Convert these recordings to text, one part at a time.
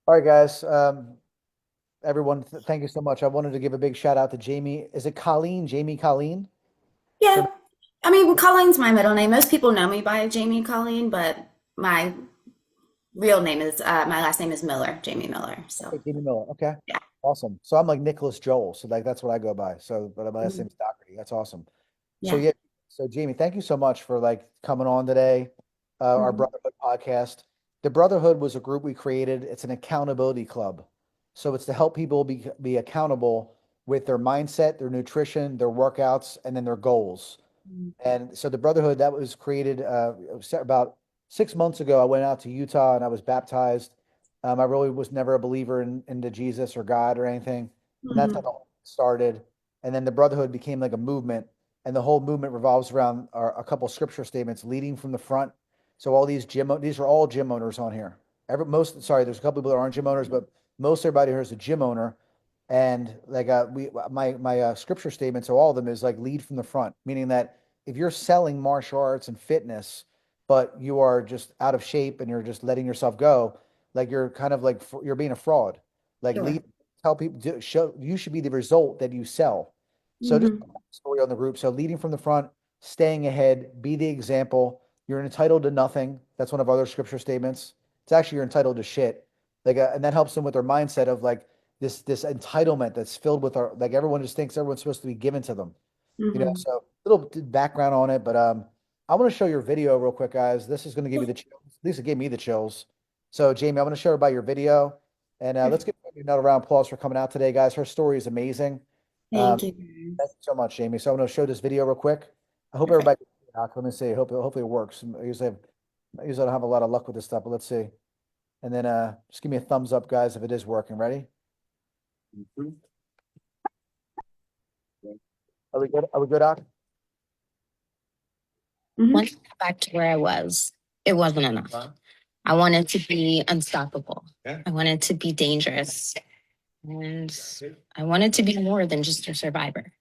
All right, guys. Everyone, thank you so much. I wanted to give a big shout out to Jamie. Is it Colleen? Jamie Colleen? Is Yeah, her I mean, Colleen's my middle name. Most people know me by Jamie Colleen, but my my last name is Miller, Jamie Miller. So, name? Jamie Miller. Okay, yeah. awesome. So I'm like Nicholas Joel. So like that's what I go by. So, but my last name Mhm. is Doherty. That's awesome. So Yeah. yeah. So Jamie, thank you so much for like coming on today. Our Mhm. Brotherhood podcast. The Brotherhood was a group we created. It's an accountability club. So it's to help people be accountable with their mindset, their nutrition, their workouts, and then their goals. And so the Brotherhood that was created about 6 months ago. I went out to Utah and I was baptized. I really was never a believer into Jesus or God or anything, and that's how Mhm. it all started. And then the Brotherhood became like a movement, and the whole movement revolves around a couple scripture statements leading from the front. So all these are all gym owners on here. There's a couple people that aren't gym owners, but most everybody here is a gym owner. And like my scripture statement, so all of them is like lead from the front, meaning that if you're selling martial arts and fitness, but you are just out of shape and you're just letting yourself go, like you're kind of like you're being a fraud. Like Sure. lead, tell people, show you should be the result that you sell. So just a Mhm. story on the group. So leading from the front, staying ahead, be the example. You're entitled to nothing. That's one of our other scripture statements. It's actually you're entitled to shit. And that helps them with their mindset of like this entitlement that's filled with our like everyone just thinks everyone's supposed to be given to them. Mhm. So a little background on it, but I want to show your video real quick, guys. This is going to give you the chills. At least it gave me the chills. So, Jamie, I'm going to show her about your video, and let's give another round of applause for coming out today, guys. Her story is amazing. Um, Thank you. Thank you so much, Jamie. So I'm going to show this video real quick. I hope Perfect. everybody. Let me see. Hopefully it works. I usually don't have a lot of luck with this stuff, but let's see. And then just give me a thumbs up, guys, if it is working. Ready? Are we good? Are we good, Doc? Mhm. Once I got back to where I was, it wasn't enough. I wanted to be unstoppable. I wanted to be dangerous. And I wanted to be more than just a survivor.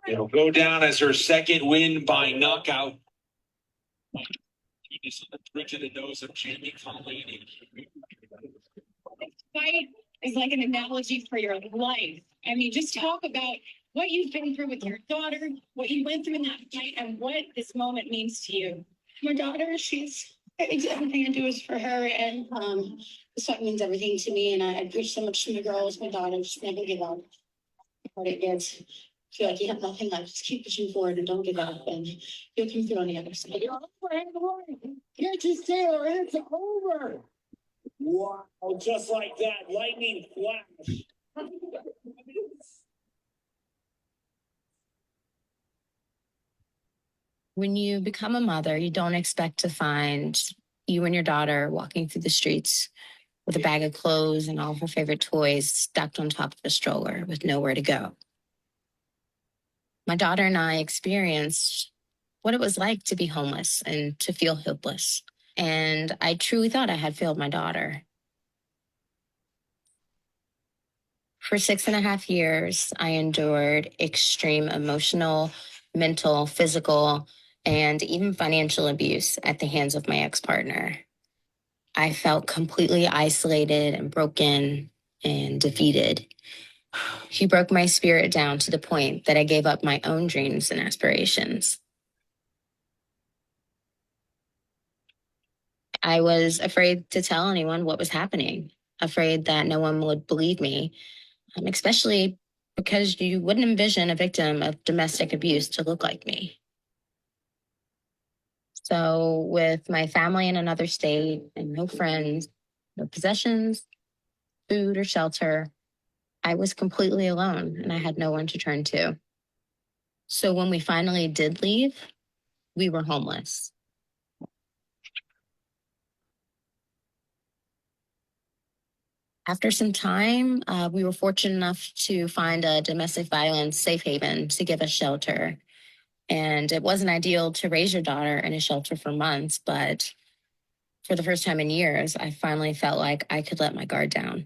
It'll go down as her second win by knockout. This bridge of the nose of Jamie Colleen. Fight is like an analogy for your life. I mean, just talk about what you've been through with your daughter, what you went through in that fight, and what this moment means to you. My daughter, everything I do is for her, and this fight means everything to me. And I preach so much to my girls, my daughter, just never give up. What it gets, feel like you have nothing left. Just keep pushing forward and don't give up, and you'll come through on the other side. Can't you see her? It's over. Wow, just like that, lightning flash. When you become a mother, you don't expect to find you and your daughter walking through the streets with a bag of clothes and all of her favorite toys stacked on top of a stroller with nowhere to go. My daughter and I experienced what it was like to be homeless and to feel hopeless. And I truly thought I had failed my daughter. For 6.5 years, I endured extreme emotional, mental, physical, and even financial abuse at the hands of my ex partner. I felt completely isolated and broken and defeated. He broke my spirit down to the point that I gave up my own dreams and aspirations. I was afraid to tell anyone what was happening, afraid that no one would believe me, especially because you wouldn't envision a victim of domestic abuse to look like me. So, with my family in another state and no friends, no possessions, food, or shelter, I was completely alone and I had no one to turn to. So, when we finally did leave, we were homeless. After some time, we were fortunate enough to find a domestic violence safe haven to give us shelter. And it wasn't ideal to raise your daughter in a shelter for months, but for the first time in years, I finally felt like I could let my guard down.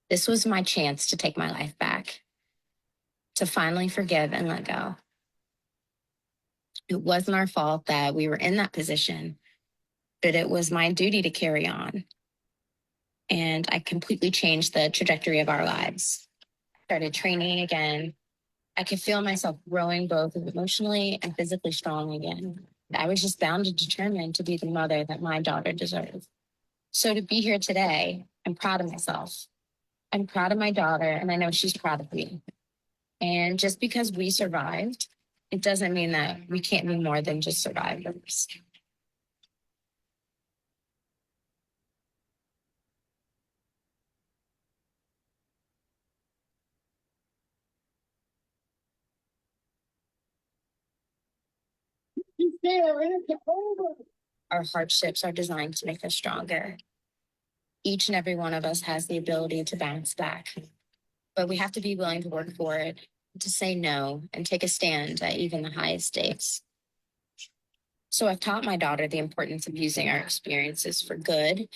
This was my chance to take my life back, to finally forgive and let go. It wasn't our fault that we were in that position, but it was my duty to carry on. And I completely changed the trajectory of our lives. Started training again. I could feel myself growing both emotionally and physically strong again. I was just bound and determined to be the mother that my daughter deserved. So to be here today, I'm proud of myself. I'm proud of my daughter, and I know she's proud of me. And just because we survived, it doesn't mean that we can't be more than just survivors. Our hardships are designed to make us stronger. Each and every one of us has the ability to bounce back, but we have to be willing to work for it, to say no, and take a stand at even the highest stakes. So I've taught my daughter the importance of using our experiences for good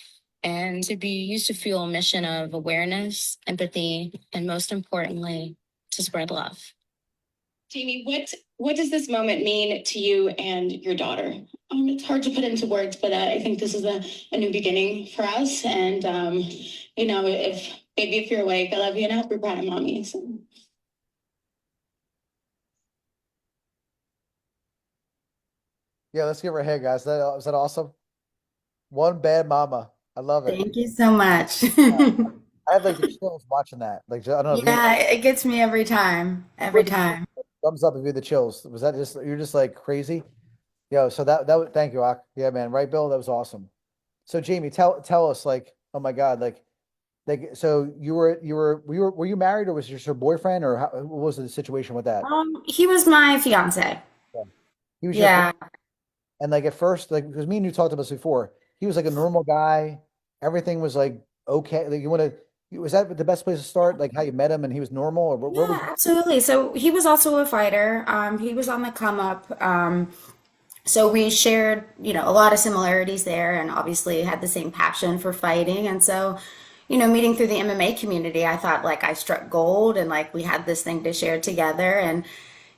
and to be used to fuel a mission of awareness, empathy, and most importantly, to spread love. Jamie, what does this moment mean to you and your daughter? It's hard to put into words, but I think this is a new beginning for us. And if you're awake, I love you and I hope you're proud of mommy. So. Yeah, let's give her a hand, guys. Is that awesome? One bad mama. I love it. Thank you so much. I have like the chills watching that. Like, I don't know. Yeah, it gets me every time. Every time. Thumbs up if you had the chills. Was that just you're just like crazy? Yo, so thank you, Ak. Yeah, man. Right, Bill? That was awesome. So Jamie, tell us, like, oh my God, like so were you married, or was this your boyfriend, or what was the situation with that? He was my fiance. Yeah. He was your Yeah. and like at first, like because me and you talked about this before, he was like a normal guy. Everything was like okay. Like you want to was that the best place to start? Like how you met him and he was normal, or where was Yeah, absolutely. So he was also a fighter. He was on the come up. So we shared, a lot of similarities there and obviously had the same passion for fighting. And so, meeting through the MMA community, I thought like I struck gold and like we had this thing to share together. And,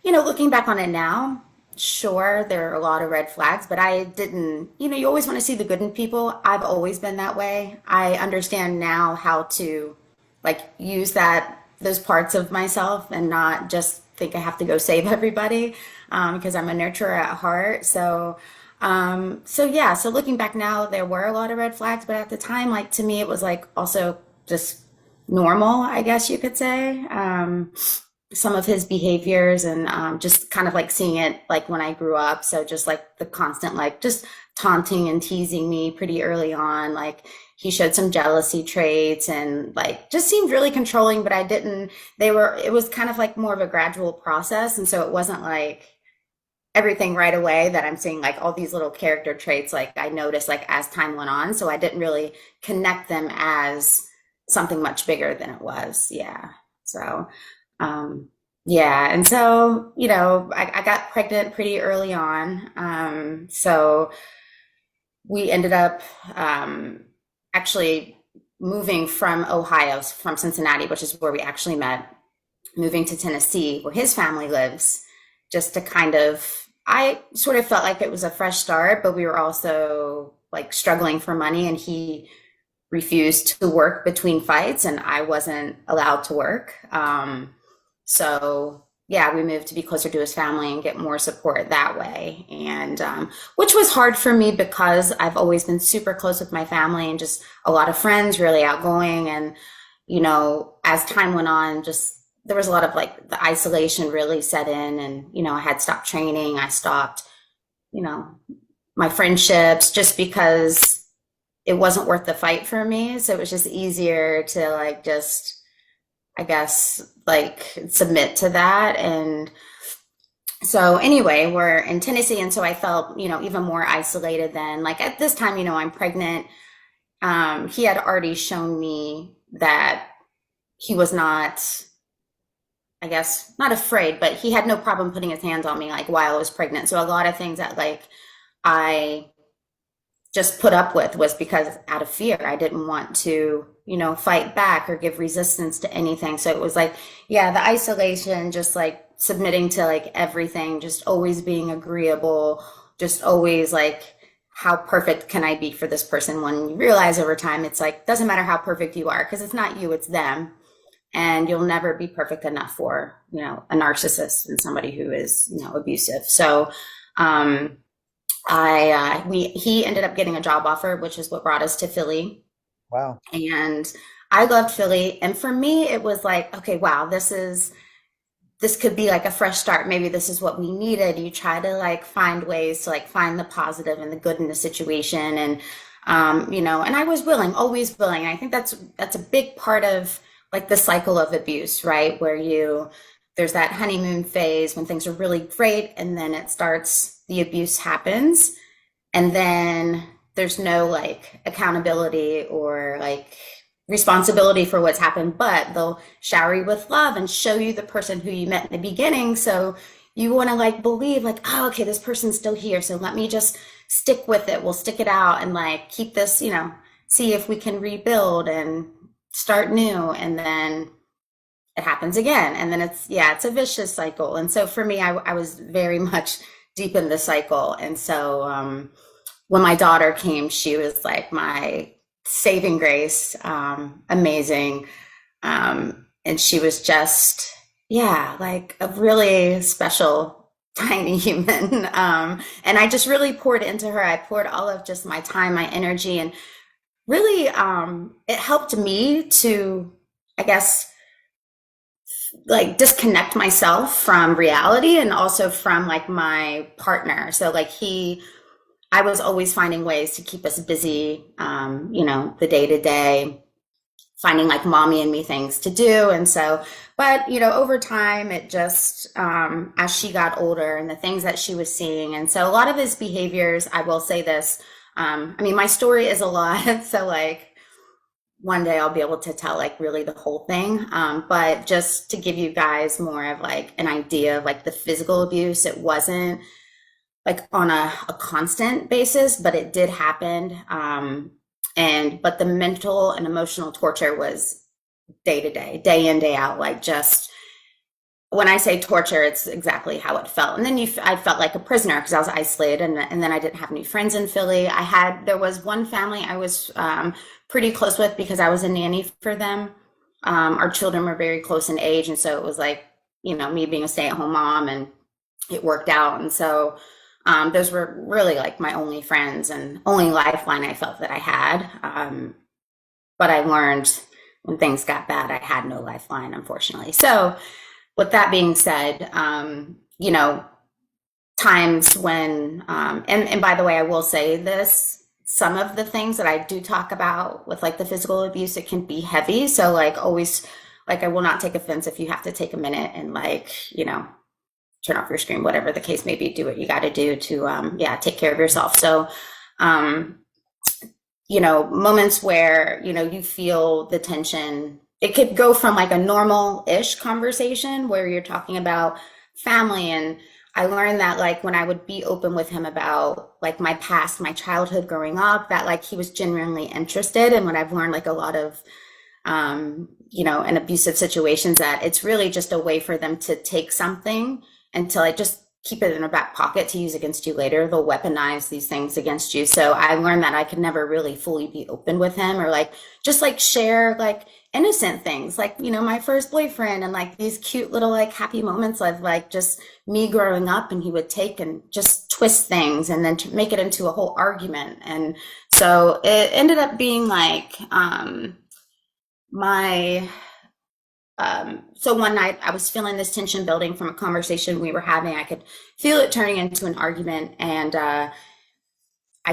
looking back on it now, sure, there are a lot of red flags, but I didn't, you always want to see the good in people. I've always been that way. I understand now how to like use those parts of myself and not just think I have to go save everybody, because I'm a nurturer at heart. So looking back now, there were a lot of red flags, but at the time, like to me, it was like also just normal, I guess you could say. Some of his behaviors and just kind of like seeing it like when I grew up. So just like the constant, like just taunting and teasing me pretty early on. Like he showed some jealousy traits and like just seemed really controlling, but it was kind of like more of a gradual process. And so it wasn't like everything right away that I'm seeing like all these little character traits, like I noticed like as time went on. So I didn't really connect them as something much bigger than it was. Yeah. So, yeah. And so, I got pregnant pretty early on. So we ended up, actually moving from Ohio, from Cincinnati, which is where we actually met, moving to Tennessee, where his family lives, just to I sort of felt like it was a fresh start, but we were also like struggling for money and he refused to work between fights and I wasn't allowed to work. So yeah, we moved to be closer to his family and get more support that way. And which was hard for me because I've always been super close with my family and just a lot of friends, really outgoing. And, as time went on, just there was a lot of like the isolation really set in and, I had stopped training. I stopped, my friendships just because it wasn't worth the fight for me. So it was just easier to like, just, I guess, like submit to that. And so anyway, we're in Tennessee. And so I felt, even more isolated then. Like at this time, I'm pregnant. He had already shown me that he was not, I guess, not afraid, but he had no problem putting his hands on me like while I was pregnant. So a lot of things that like I just put up with was because out of fear, I didn't want to, fight back or give resistance to anything. So it was like, yeah, the isolation, just like submitting to like everything, just always being agreeable, just always like how perfect can I be for this person, when you realize over time it's like doesn't matter how perfect you are, because it's not you, it's them. And you'll never be perfect enough for, a narcissist and somebody who is, abusive. So he ended up getting a job offer, which is what brought us to Philly. Wow. And I loved Philly. And for me, it was like, okay, wow, this could be like a fresh start. Maybe this is what we needed. You try to like find ways to like find the positive and the good in the situation. And, and I was willing, always willing. I think that's a big part of like the cycle of abuse, right? Where there's that honeymoon phase when things are really great, and then the abuse happens, and then there's no like accountability or like responsibility for what's happened, but they'll shower you with love and show you the person who you met in the beginning. So you want to like believe like, oh, okay, this person's still here. So let me just stick with it. We'll stick it out and like keep this, see if we can rebuild and start new. And then it happens again. And then it's a vicious cycle. And so for me, I was very much deep in the cycle. And so when my daughter came, she was like my saving grace, amazing. And she was just, like a really special, tiny human. And I just really poured into her. I poured all of just my time, my energy, and really, it helped me to, I guess, like disconnect myself from reality and also from like my partner. So like I was always finding ways to keep us busy, the day to day, finding like mommy and me things to do. And so, but, over time, it just, as she got older and the things that she was seeing. And so a lot of his behaviors, I will say this, my story is a lot. So like one day I'll be able to tell like really the whole thing. But just to give you guys more of like an idea of like the physical abuse, it wasn't like on a constant basis, but it did happen. But the mental and emotional torture was day to day in, day out. Like just when I say torture, it's exactly how it felt. And then I felt like a prisoner because I was isolated, and then I didn't have any friends in Philly. There was one family I was pretty close with because I was a nanny for them. Our children were very close in age, and so it was like, me being a stay-at-home mom, and it worked out. And so those were really like my only friends and only lifeline I felt that I had. But I learned when things got bad, I had no lifeline, unfortunately. So with that being said, times when, and by the way, I will say this, some of the things that I do talk about with like the physical abuse, it can be heavy. So like always, like I will not take offense if you have to take a minute and like, turn off your screen, whatever the case may be, do what you got to do to, take care of yourself. So, moments where, you feel the tension, it could go from like a normal-ish conversation where you're talking about family. And I learned that like when I would be open with him about like my past, my childhood growing up, that like he was genuinely interested. And when I've learned like a lot of, in abusive situations, that it's really just a way for them to take something and to like just keep it in their back pocket to use against you later. They'll weaponize these things against you. So I learned that I could never really fully be open with him or like just like share like innocent things like, my first boyfriend and like these cute little like happy moments of like just me growing up, and he would take and just twist things and then to make it into a whole argument. And so it ended up being like so one night I was feeling this tension building from a conversation we were having. I could feel it turning into an argument, and I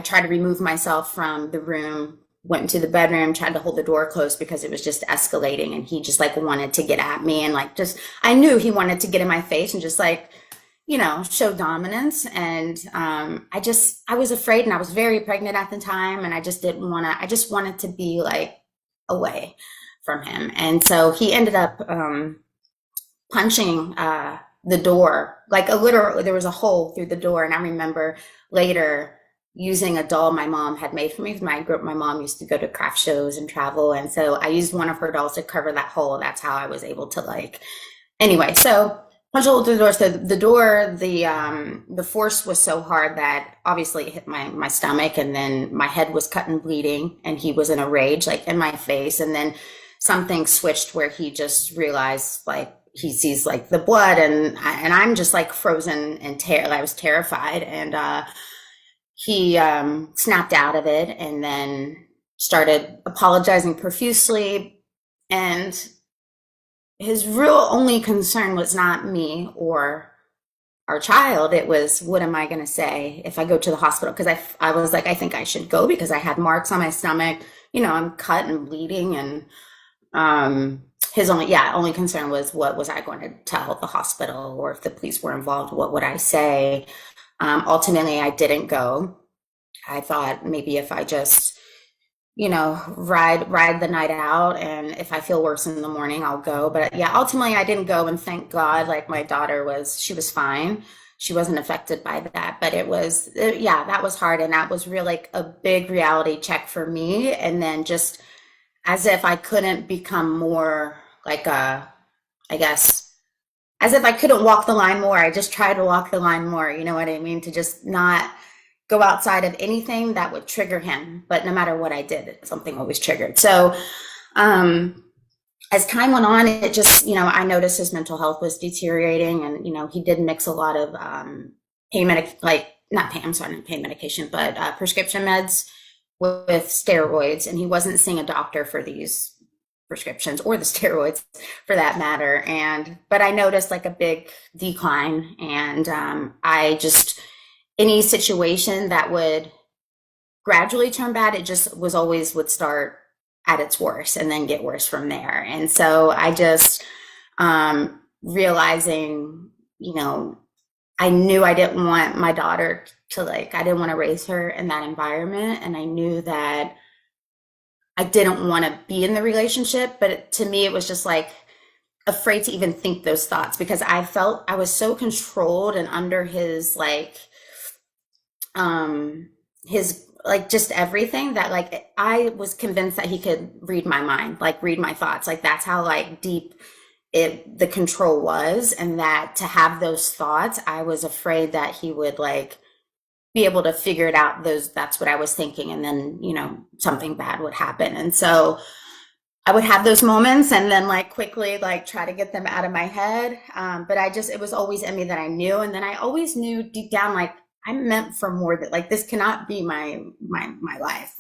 tried to remove myself from the room, went into the bedroom, tried to hold the door closed because it was just escalating, and he just like wanted to get at me, and like just I knew he wanted to get in my face and just like show dominance. And I was afraid, and I was very pregnant at the time, and I just wanted to be like away from him. And so he ended up punching the door, like there was a hole through the door. And I remember later using a doll my mom had made for me. My mom used to go to craft shows and travel, and so I used one of her dolls to cover that hole. That's how I was able to anyway. So Punched a hole through the door. So the door, the force was so hard that obviously it hit my stomach, and then my head was cut and bleeding, and he was in a rage, like in my face. And then something switched where he just realized, like he sees like the blood, and I'm just like frozen and I was terrified, and he snapped out of it, and then started apologizing profusely, and his real only concern was not me or our child. It was, what am I going to say if I go to the hospital? Because I was like, I think I should go because I had marks on my stomach. I'm cut and bleeding. And his only concern was, what was I going to tell the hospital? Or if the police were involved, what would I say? Ultimately, I didn't go. I thought maybe if I just ride the night out, and if I feel worse in the morning, I'll go. But yeah, ultimately I didn't go, and thank God, like my daughter she was fine. She wasn't affected by that, but yeah, that was hard. And that was really like a big reality check for me. And then just as if I couldn't become more like I guess, as if I couldn't walk the line more. I just tried to walk the line more. You know what I mean? To just not go outside of anything that would trigger him. But no matter what I did, something always triggered. So as time went on, it just, I noticed his mental health was deteriorating. And, he did mix a lot of not pain medication, but prescription meds with steroids. And he wasn't seeing a doctor for these prescriptions or the steroids for that matter. But I noticed like a big decline. And I just, any situation that would gradually turn bad, it just would start at its worst and then get worse from there. And so I just realizing, I knew I didn't want my daughter to I didn't want to raise her in that environment. And I knew that I didn't want to be in the relationship, but to me, it was just like afraid to even think those thoughts, because I felt I was so controlled and under his just everything, that I was convinced that he could read my mind, read my thoughts. That's how deep the control was. And that to have those thoughts, I was afraid that he would be able to figure it out. That's what I was thinking. And then, something bad would happen. And so I would have those moments and then quickly try to get them out of my head. But it was always in me that I knew. And then I always knew deep down, I'm meant for more, that this cannot be my life.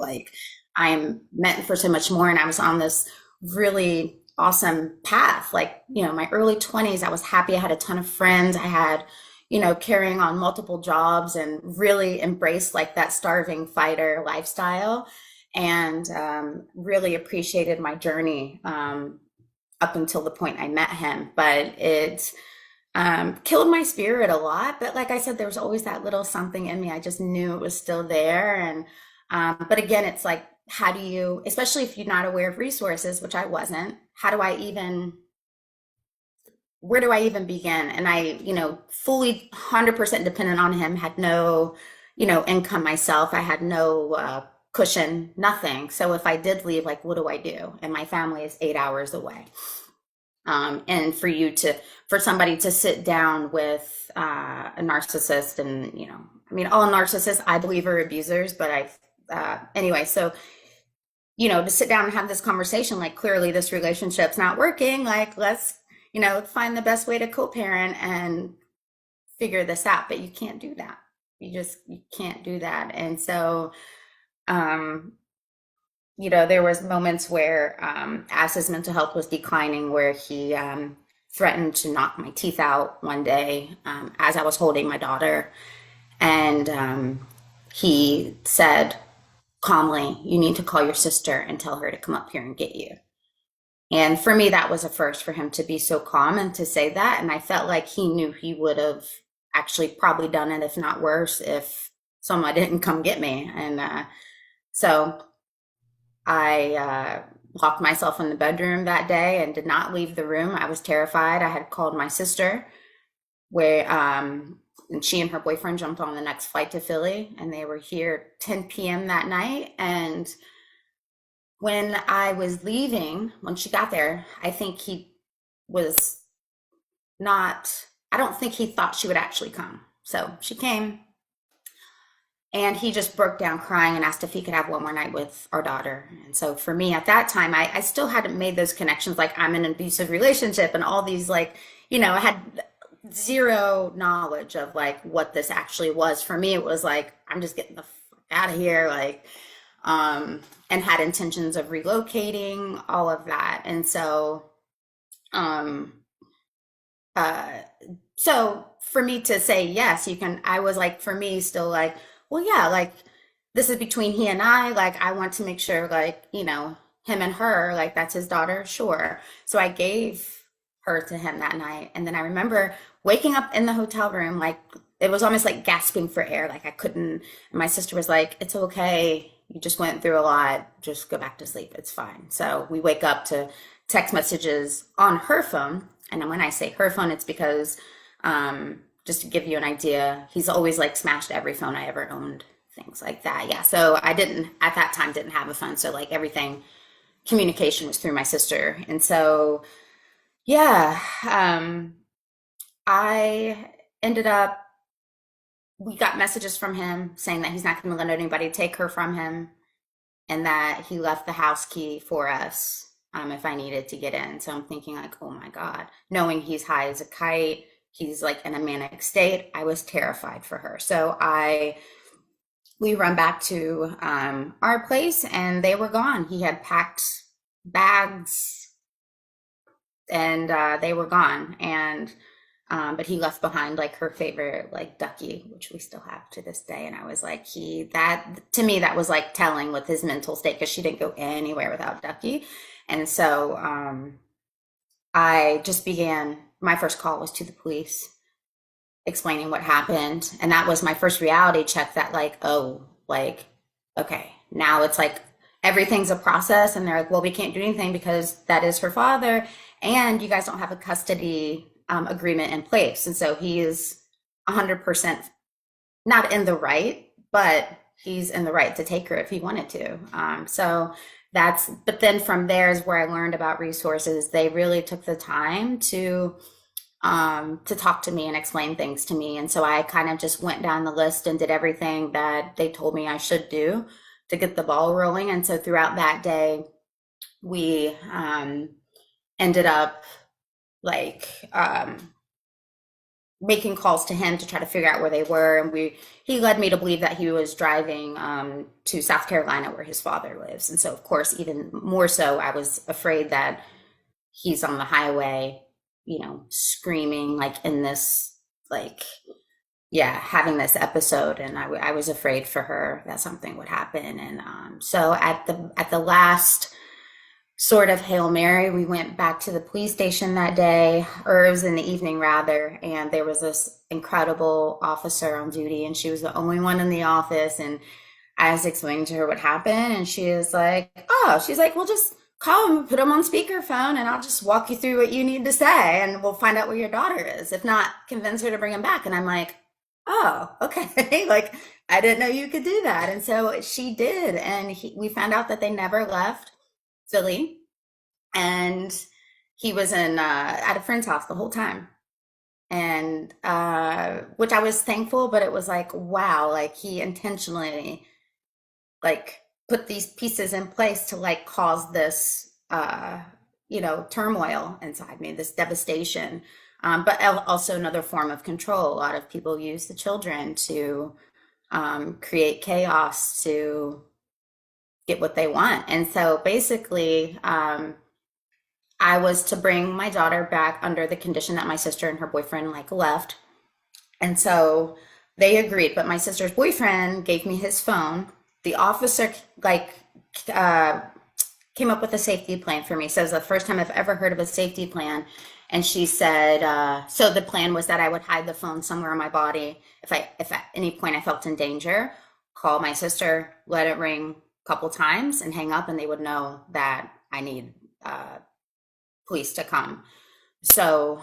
I'm meant for so much more. And I was on this really awesome path. My early 20s, I was happy. I had a ton of friends. I had, carrying on multiple jobs and really embraced that starving fighter lifestyle, and really appreciated my journey up until the point I met him. But it killed my spirit a lot. But like I said, there was always that little something in me. I just knew it was still there. And but again, it's how do you, especially if you're not aware of resources, which I wasn't, where do I even begin? And I, fully 100% dependent on him, had no, income myself. I had no cushion, nothing. So if I did leave, what do I do? And my family is 8 hours away. And for somebody to sit down with a narcissist, and, all narcissists, I believe, are abusers, but anyway, so, to sit down and have this conversation, clearly this relationship's not working, let's, find the best way to co-parent and figure this out. But you can't do that. You can't do that. And so, there was moments where, as his mental health was declining, where he threatened to knock my teeth out one day as I was holding my daughter. And he said calmly, "You need to call your sister and tell her to come up here and get you." And for me, that was a first, for him to be so calm and to say that. And I felt like he knew he would have actually probably done it, if not worse, if someone didn't come get me. And so I locked myself in the bedroom that day and did not leave the room. I was terrified. I had called my sister, and she and her boyfriend jumped on the next flight to Philly, and they were here 10 p.m. that night. And when I was leaving, when she got there, I think he was not I don't think he thought she would actually come. So she came, and he just broke down crying and asked if he could have one more night with our daughter. And so for me at that time, I still hadn't made those connections. Like, I'm in an abusive relationship and all these, like, I had zero knowledge of like what this actually was. For me, it was like, I'm just getting the fuck out of here. Like, and had intentions of relocating, all of that. And so, um, uh, so for me to say, yes, you can, I was like, for me, still like, well, yeah, like, this is between he and I. Like, I want to make sure, like, him and her, like, that's his daughter, sure. So I gave her to him that night. And then I remember waking up in the hotel room, like, it was almost like gasping for air. Like, I couldn't, and my sister was like, it's okay. You just went through a lot. Just go back to sleep. It's fine. So we wake up to text messages on her phone. And when I say her phone, it's because, just to give you an idea, he's always like smashed every phone I ever owned, things like that. Yeah. So I didn't, at that time, didn't have a phone. So like everything, communication was through my sister. And so, yeah, I ended up, we got messages from him saying that he's not going to let anybody take her from him, and that he left the house key for us, if I needed to get in. So I'm thinking like, oh my God, knowing he's high as a kite, he's like in a manic state, I was terrified for her. So we run back to our place, and they were gone. He had packed bags, and they were gone. And but he left behind like her favorite like ducky, which we still have to this day. And I was like, that to me, that was like telling with his mental state, because she didn't go anywhere without Ducky. And so I just began, my first call was to the police, explaining what happened. And that was my first reality check, that like, oh, like, okay, now it's like everything's a process. And they're like, well, we can't do anything because that is her father, and you guys don't have a custody agreement in place. And so he is 100% not in the right, but he's in the right to take her if he wanted to. But then from there is where I learned about resources. They really took the time to talk to me and explain things to me. And so I kind of just went down the list and did everything that they told me I should do to get the ball rolling. And so throughout that day, we ended up like making calls to him to try to figure out where they were. And he led me to believe that he was driving to South Carolina, where his father lives. And so, of course, even more so, I was afraid that he's on the highway, screaming like in this, like, yeah, having this episode. And I was afraid for her that something would happen. And so at the last sort of Hail Mary, we went back to the police station that day, or it was in the evening rather, and there was this incredible officer on duty, and she was the only one in the office. And I was explaining to her what happened, and she is like, oh, she's like, well, just call him, put him on speakerphone, and I'll just walk you through what you need to say, and we'll find out where your daughter is. If not, convince her to bring him back. And I'm like, oh, okay. Like, I didn't know you could do that. And so she did, and we found out that they never left Philly, and he was at a friend's house the whole time. And which I was thankful, but it was like, wow, like he intentionally like put these pieces in place to like cause this turmoil inside me, this devastation, but also another form of control. A lot of people use the children to create chaos to get what they want. And so basically, I was to bring my daughter back under the condition that my sister and her boyfriend like left. And so they agreed, but my sister's boyfriend gave me his phone. The officer came up with a safety plan for me. So it was the first time I've ever heard of a safety plan. And she said, so the plan was that I would hide the phone somewhere in my body. If at any point I felt in danger, call my sister, let it ring couple times and hang up, and they would know that I need police to come. So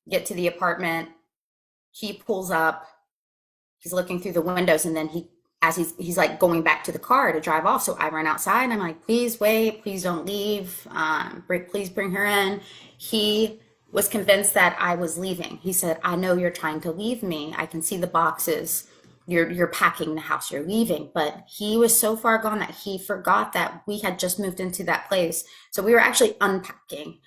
get to the apartment, he pulls up, he's looking through the windows, and then he's like going back to the car to drive off. So I run outside and I'm like, please wait, please don't leave, please bring her in. He was convinced that I was leaving. He said, I know you're trying to leave me. I can see the boxes. You're packing the house, you're leaving. But he was so far gone that he forgot that we had just moved into that place. So we were actually unpacking.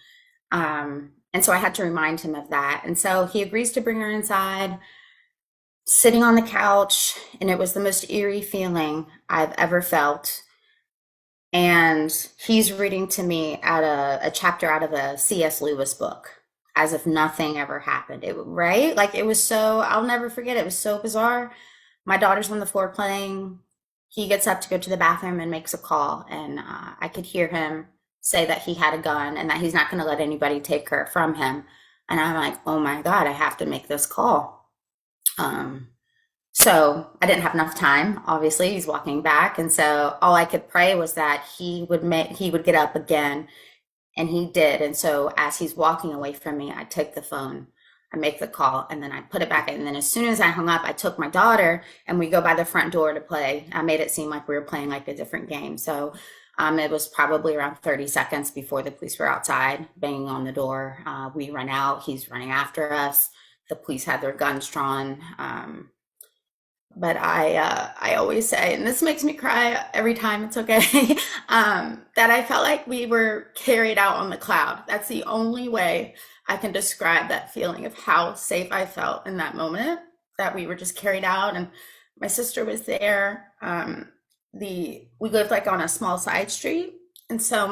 And so I had to remind him of that. And so he agrees to bring her inside, sitting on the couch, and it was the most eerie feeling I've ever felt. And he's reading to me out a chapter out of a C.S. Lewis book, as if nothing ever happened. Right? Like it was so, I'll never forget. It was so bizarre. My daughter's on the floor playing. He gets up to go to the bathroom and makes a call. And I could hear him say that he had a gun and that he's not going to let anybody take her from him. And I'm like, oh my God, I have to make this call. So I didn't have enough time. Obviously, he's walking back. And so all I could pray was that he would get up again. And he did. And so as he's walking away from me, I take the phone, I make the call, and then I put it back. And then as soon as I hung up, I took my daughter and we go by the front door to play. I made it seem like we were playing like a different game. So it was probably around 30 seconds before the police were outside banging on the door. We run out, he's running after us. The police had their guns drawn. But I always say, and this makes me cry every time, it's okay, that I felt like we were carried out on the cloud. That's the only way I can describe that feeling of how safe I felt in that moment, that we were just carried out. And my sister was there. We lived like on a small side street. And so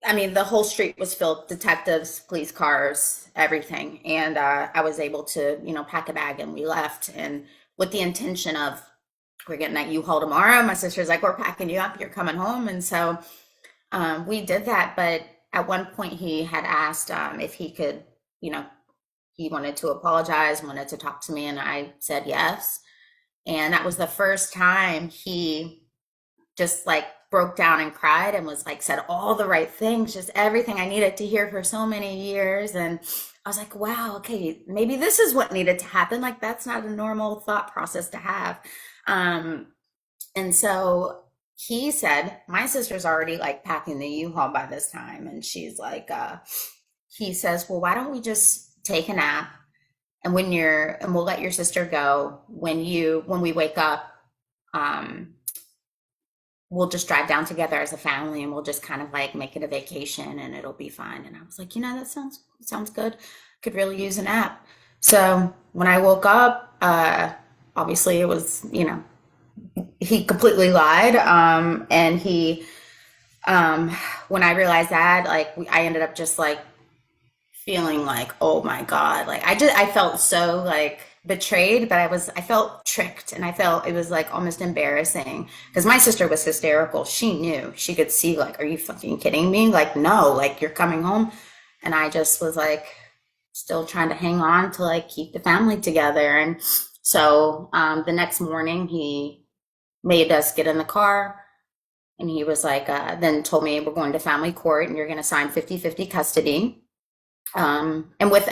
the whole street was filled, detectives, police cars, everything. And I was able to, pack a bag and we left. And with the intention of, we're getting that U-Haul tomorrow. My sister's like, we're packing you up, you're coming home. And so we did that. But at one point he had asked if he could, he wanted to apologize, wanted to talk to me. And I said yes. And that was the first time he just like broke down and cried and was like, said all the right things, just everything I needed to hear for so many years. And I was like, wow, okay, maybe this is what needed to happen. Like, that's not a normal thought process to have. And so he said, my sister's already like packing the U-Haul by this time. And she's like, he says, well, why don't we just take a nap? And and we'll let your sister go when we wake up, we'll just drive down together as a family and we'll just kind of like make it a vacation and it'll be fine. And I was like, that sounds good. Could really use a nap. So when I woke up, obviously it was, he completely lied. And he, when I realized that, like, I ended up just like feeling like, oh my God, like I felt so like betrayed, but I felt tricked, and I felt it was like almost embarrassing because my sister was hysterical. She knew, she could see like, are you fucking kidding me? Like, no, like you're coming home. And I just was like still trying to hang on to like keep the family together. And so the next morning he made us get in the car and he was like, then told me, we're going to family court and you're going to sign 50-50 custody. And with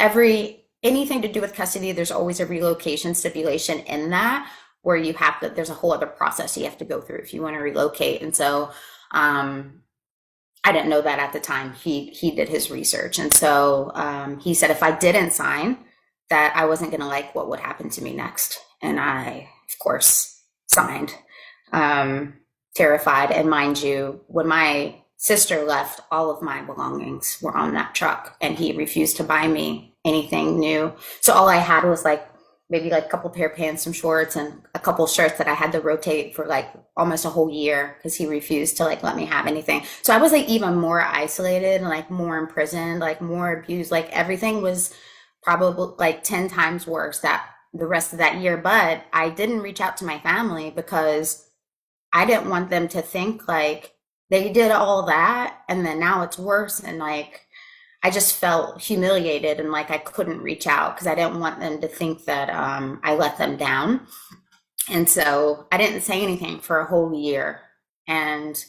anything to do with custody, there's always a relocation stipulation in that where there's a whole other process you have to go through if you want to relocate. And so I didn't know that at the time. He did his research. And so he said if I didn't sign, that I wasn't going to like what would happen to me next. And I, of course, signed, terrified. And mind you, when my sister left, all of my belongings were on that truck and he refused to buy me anything new. So all I had was like maybe like a couple pair of pants, some shorts, and a couple shirts that I had to rotate for like almost a whole year because he refused to like let me have anything. So I was like even more isolated and like more imprisoned, like more abused, like everything was probably like 10 times worse that the rest of that year. But I didn't reach out to my family because I didn't want them to think like they did all that and then now it's worse. And like I just felt humiliated and like I couldn't reach out because I didn't want them to think that I let them down. And so I didn't say anything for a whole year. And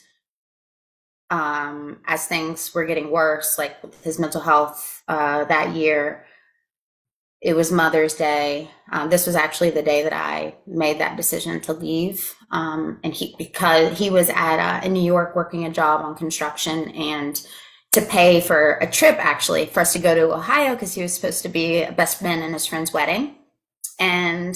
as things were getting worse, like with his mental health that year, it was Mother's Day. This was actually the day that I made that decision to leave. And because he was in New York working a job on construction, and to pay for a trip actually for us to go to Ohio because he was supposed to be a best man in his friend's wedding. And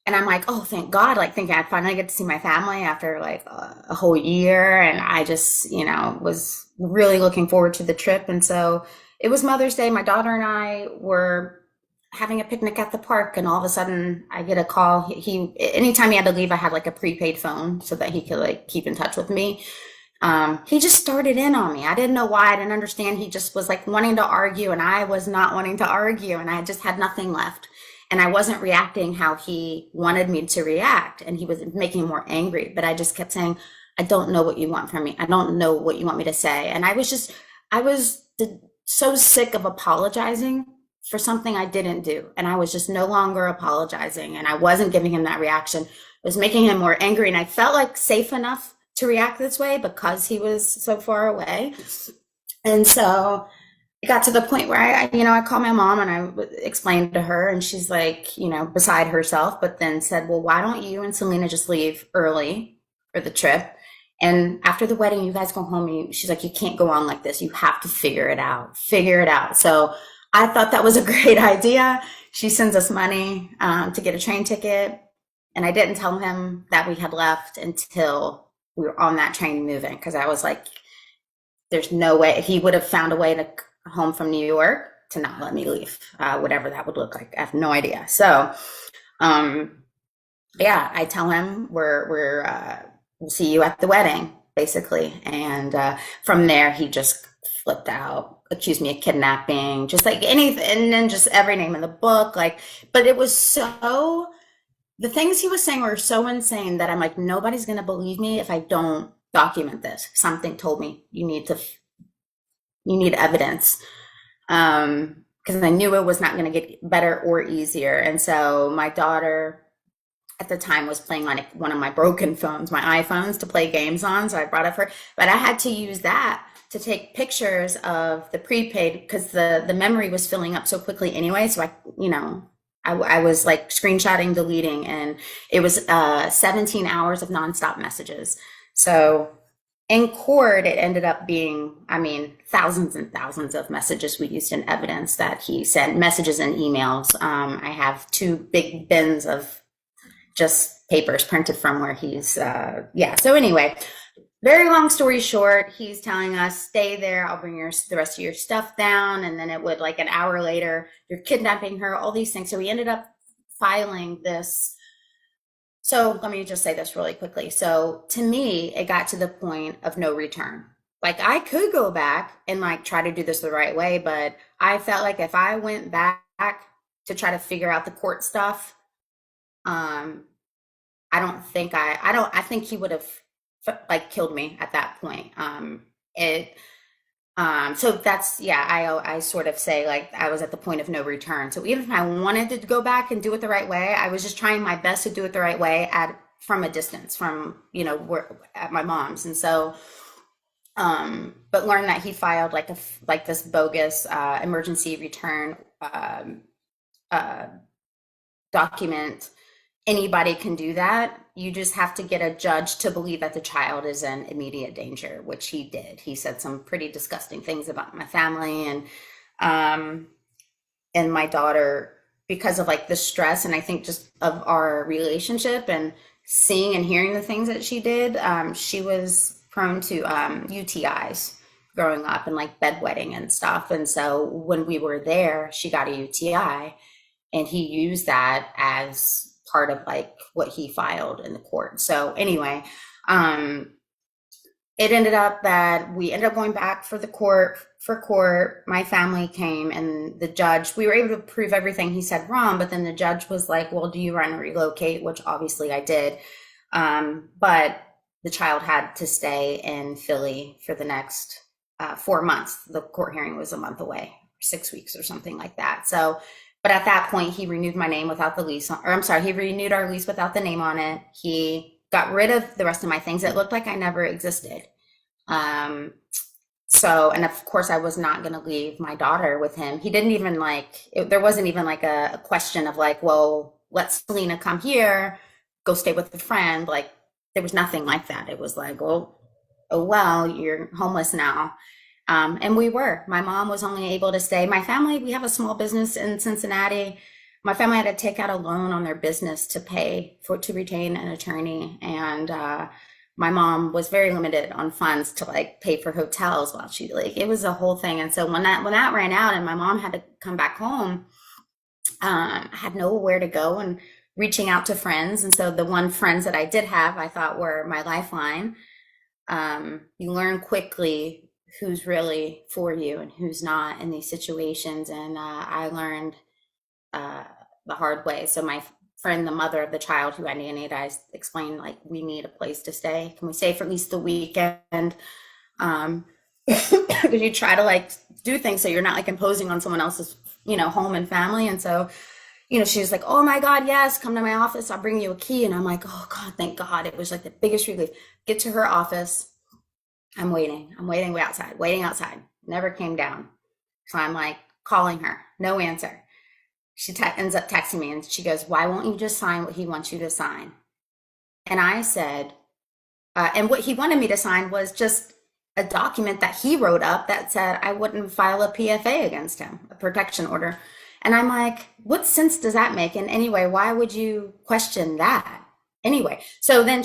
I'm like, oh, thank God, like thinking I'd finally get to see my family after like a whole year. And I just, was really looking forward to the trip. And so it was Mother's Day. My daughter and I were having a picnic at the park, and all of a sudden I get a call. He anytime he had to leave, I had like a prepaid phone so that he could like keep in touch with me. He just started in on me. I didn't know why. I didn't understand. He just was like wanting to argue, and I was not wanting to argue, and I just had nothing left. And I wasn't reacting how he wanted me to react, and he was making me more angry. But I just kept saying, I don't know what you want from me. I don't know what you want me to say. And I was so sick of apologizing for something I didn't do. And I was just no longer apologizing, and I wasn't giving him that reaction. It was making him more angry. And I felt like safe enough to react this way because he was so far away. And so it got to the point where I called my mom and I explained to her, and she's like, beside herself, but then said, well, why don't you and Selena just leave early for the trip? And after the wedding, you guys go home. And she's like, you can't go on like this. You have to figure it out. So I thought that was a great idea. She sends us money to get a train ticket. And I didn't tell him that we had left until we were on that train moving, because I was like, there's no way he would have found a way to home from New York to not let me leave, whatever that would look like. I have no idea. So, I tell him we'll see you at the wedding, basically. And from there, he just flipped out, accused me of kidnapping, just like anything, and then just every name in the book. But it was the things he was saying were so insane that I'm like, nobody's going to believe me if I don't document this. Something told me you need evidence. Because I knew it was not going to get better or easier. And so my daughter at the time was playing on one of my broken phones, my iPhones, to play games on. So I brought it for her, but I had to use that to take pictures of the prepaid because the memory was filling up so quickly anyway. So I was like screenshotting, deleting, and it was 17 hours of nonstop messages. So in court, it ended up being, thousands and thousands of messages we used in evidence that he sent, messages and emails. I have 2 big bins of just papers printed from where he's, So anyway, very long story short, he's telling us, stay there, I'll bring the rest of your stuff down. And then it would, like an hour later, you're kidnapping her, all these things. So we ended up filing this. So let me just say this really quickly. So to me, it got to the point of no return. Like I could go back and like try to do this the right way, but I felt like if I went back to try to figure out the court stuff, I think he would have like killed me at that point. So that's, I sort of say like I was at the point of no return. So even if I wanted to go back and do it the right way, I was just trying my best to do it the right way from a distance from, at my mom's. And so, but learned that he filed like this bogus, emergency return, document. Anybody can do that. You just have to get a judge to believe that the child is in immediate danger, which he did. He said some pretty disgusting things about my family and my daughter because of like the stress and I think just of our relationship and seeing and hearing the things that she did. She was prone to UTIs growing up and like bedwetting and stuff. And so when we were there, she got a UTI and he used that as part of like what he filed in the court. So anyway, it ended up that we ended up going back for court. My family came and the judge, we were able to prove everything he said wrong, but then the judge was like, well, do you want to relocate? Which obviously I did. But the child had to stay in Philly for the next 4 months. The court hearing was a month away, 6 weeks or something like that. So but at that point, he renewed my name without the lease, he renewed our lease without the name on it. He got rid of the rest of my things. It looked like I never existed. And of course, I was not going to leave my daughter with him. He didn't even there wasn't even like a question of like, well, let Selena come here, go stay with a friend. Like, there was nothing like that. It was like, oh well, you're homeless now. And my mom was only able to stay. My family, we have a small business in Cincinnati. My family had to take out a loan on their business to to retain an attorney. And my mom was very limited on funds to like pay for hotels while it was a whole thing. And so when that ran out and my mom had to come back home, I had nowhere to go and reaching out to friends. And so the one friends that I did have, I thought were my lifeline. You learn quickly who's really for you and who's not in these situations. And I learned the hard way. So my friend, the mother of the child who I nannied, I explained, like, we need a place to stay. Can we stay for at least the weekend? Because you try to like do things so you're not like imposing on someone else's, home and family. And so, she's like, oh my God, yes, come to my office. I'll bring you a key. And I'm like, oh God, thank God. It was like the biggest relief. Get to her office. I'm waiting waiting outside. Never came down. So I'm like calling her, no answer. She ends up texting me and she goes, why won't you just sign what he wants you to sign? And I said, and what he wanted me to sign was just a document that he wrote up that said I wouldn't file a PFA against him, a protection order. And I'm like, what sense does that make? And anyway, why would you question that? Anyway, so then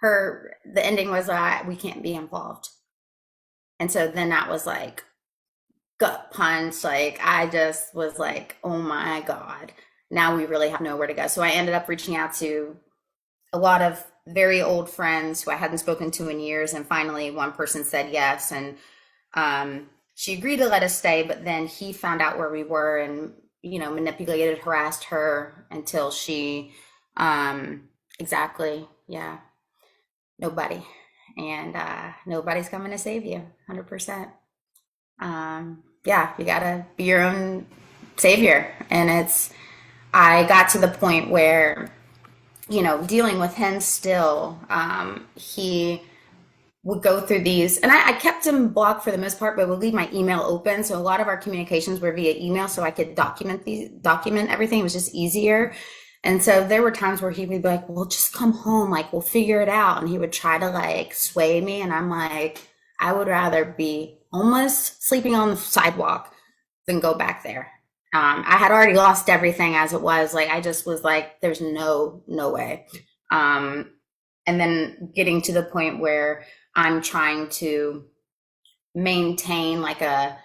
the ending was we can't be involved. And so then that was like gut punch. Like I just was like, oh my God, now we really have nowhere to go. So I ended up reaching out to a lot of very old friends who I hadn't spoken to in years. And finally one person said yes. And she agreed to let us stay, but then he found out where we were and, manipulated, harassed her until she, exactly. Yeah. Nobody. And nobody's coming to save you 100%. Yeah, you gotta be your own savior. And I got to the point where, dealing with him still, he would go through these, and I kept him blocked for the most part, but would leave my email open. So a lot of our communications were via email, so I could document everything. It was just easier. And so there were times where he would be like, well, just come home, like we'll figure it out. And he would try to like sway me. And I'm like, I would rather be homeless, sleeping on the sidewalk than go back there. I had already lost everything as it was. Like, I just was like, there's no way. And then getting to the point where I'm trying to maintain like a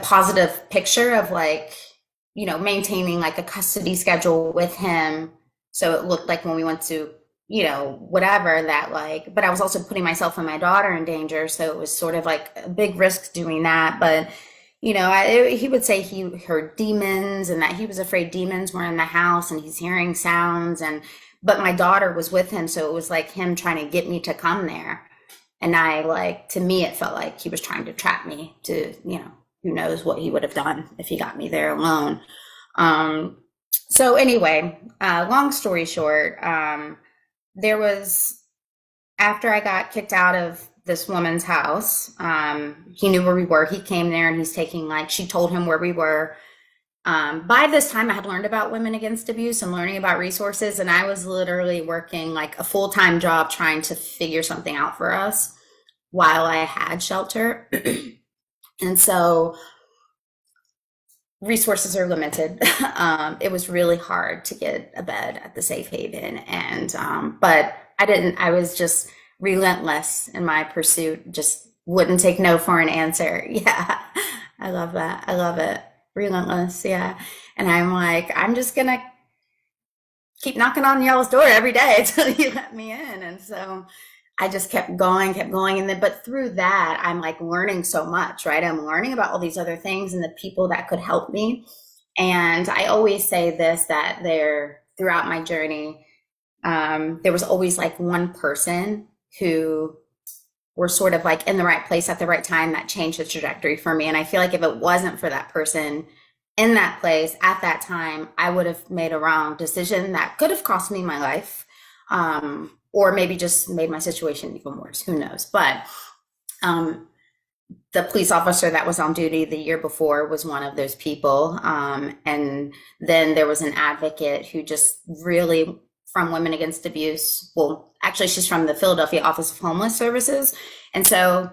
positive picture of like, maintaining like a custody schedule with him. So it looked like when we went to, whatever that like, but I was also putting myself and my daughter in danger. So it was sort of like a big risk doing that. But, he would say he heard demons and that he was afraid demons were in the house and he's hearing sounds. But my daughter was with him. So it was like him trying to get me to come there. And to me, it felt like he was trying to trap me to, who knows what he would have done if he got me there alone. So anyway, long story short, there was, after I got kicked out of this woman's house, he knew where we were. He came there and he's taking she told him where we were. By this time I had learned about women against abuse and learning about resources. And I was literally working like a full-time job trying to figure something out for us while I had shelter. And so resources are limited. It was really hard to get a bed at the safe haven. And, but I was just relentless in my pursuit, just wouldn't take no for an answer. Yeah. I love that. I love it. Relentless. Yeah. And I'm like, I'm just going to keep knocking on y'all's door every day until you let me in. And so I just kept going. But through that, I'm like learning so much, right? I'm learning about all these other things and the people that could help me. And I always say this, that throughout my journey, there was always like one person who were sort of like in the right place at the right time that changed the trajectory for me. And I feel like if it wasn't for that person in that place at that time, I would have made a wrong decision that could have cost me my life. Or maybe just made my situation even worse, who knows. But the police officer that was on duty the year before was one of those people. And then there was an advocate who just really from Women Against Abuse. Well, actually, she's from the Philadelphia Office of Homeless Services. And so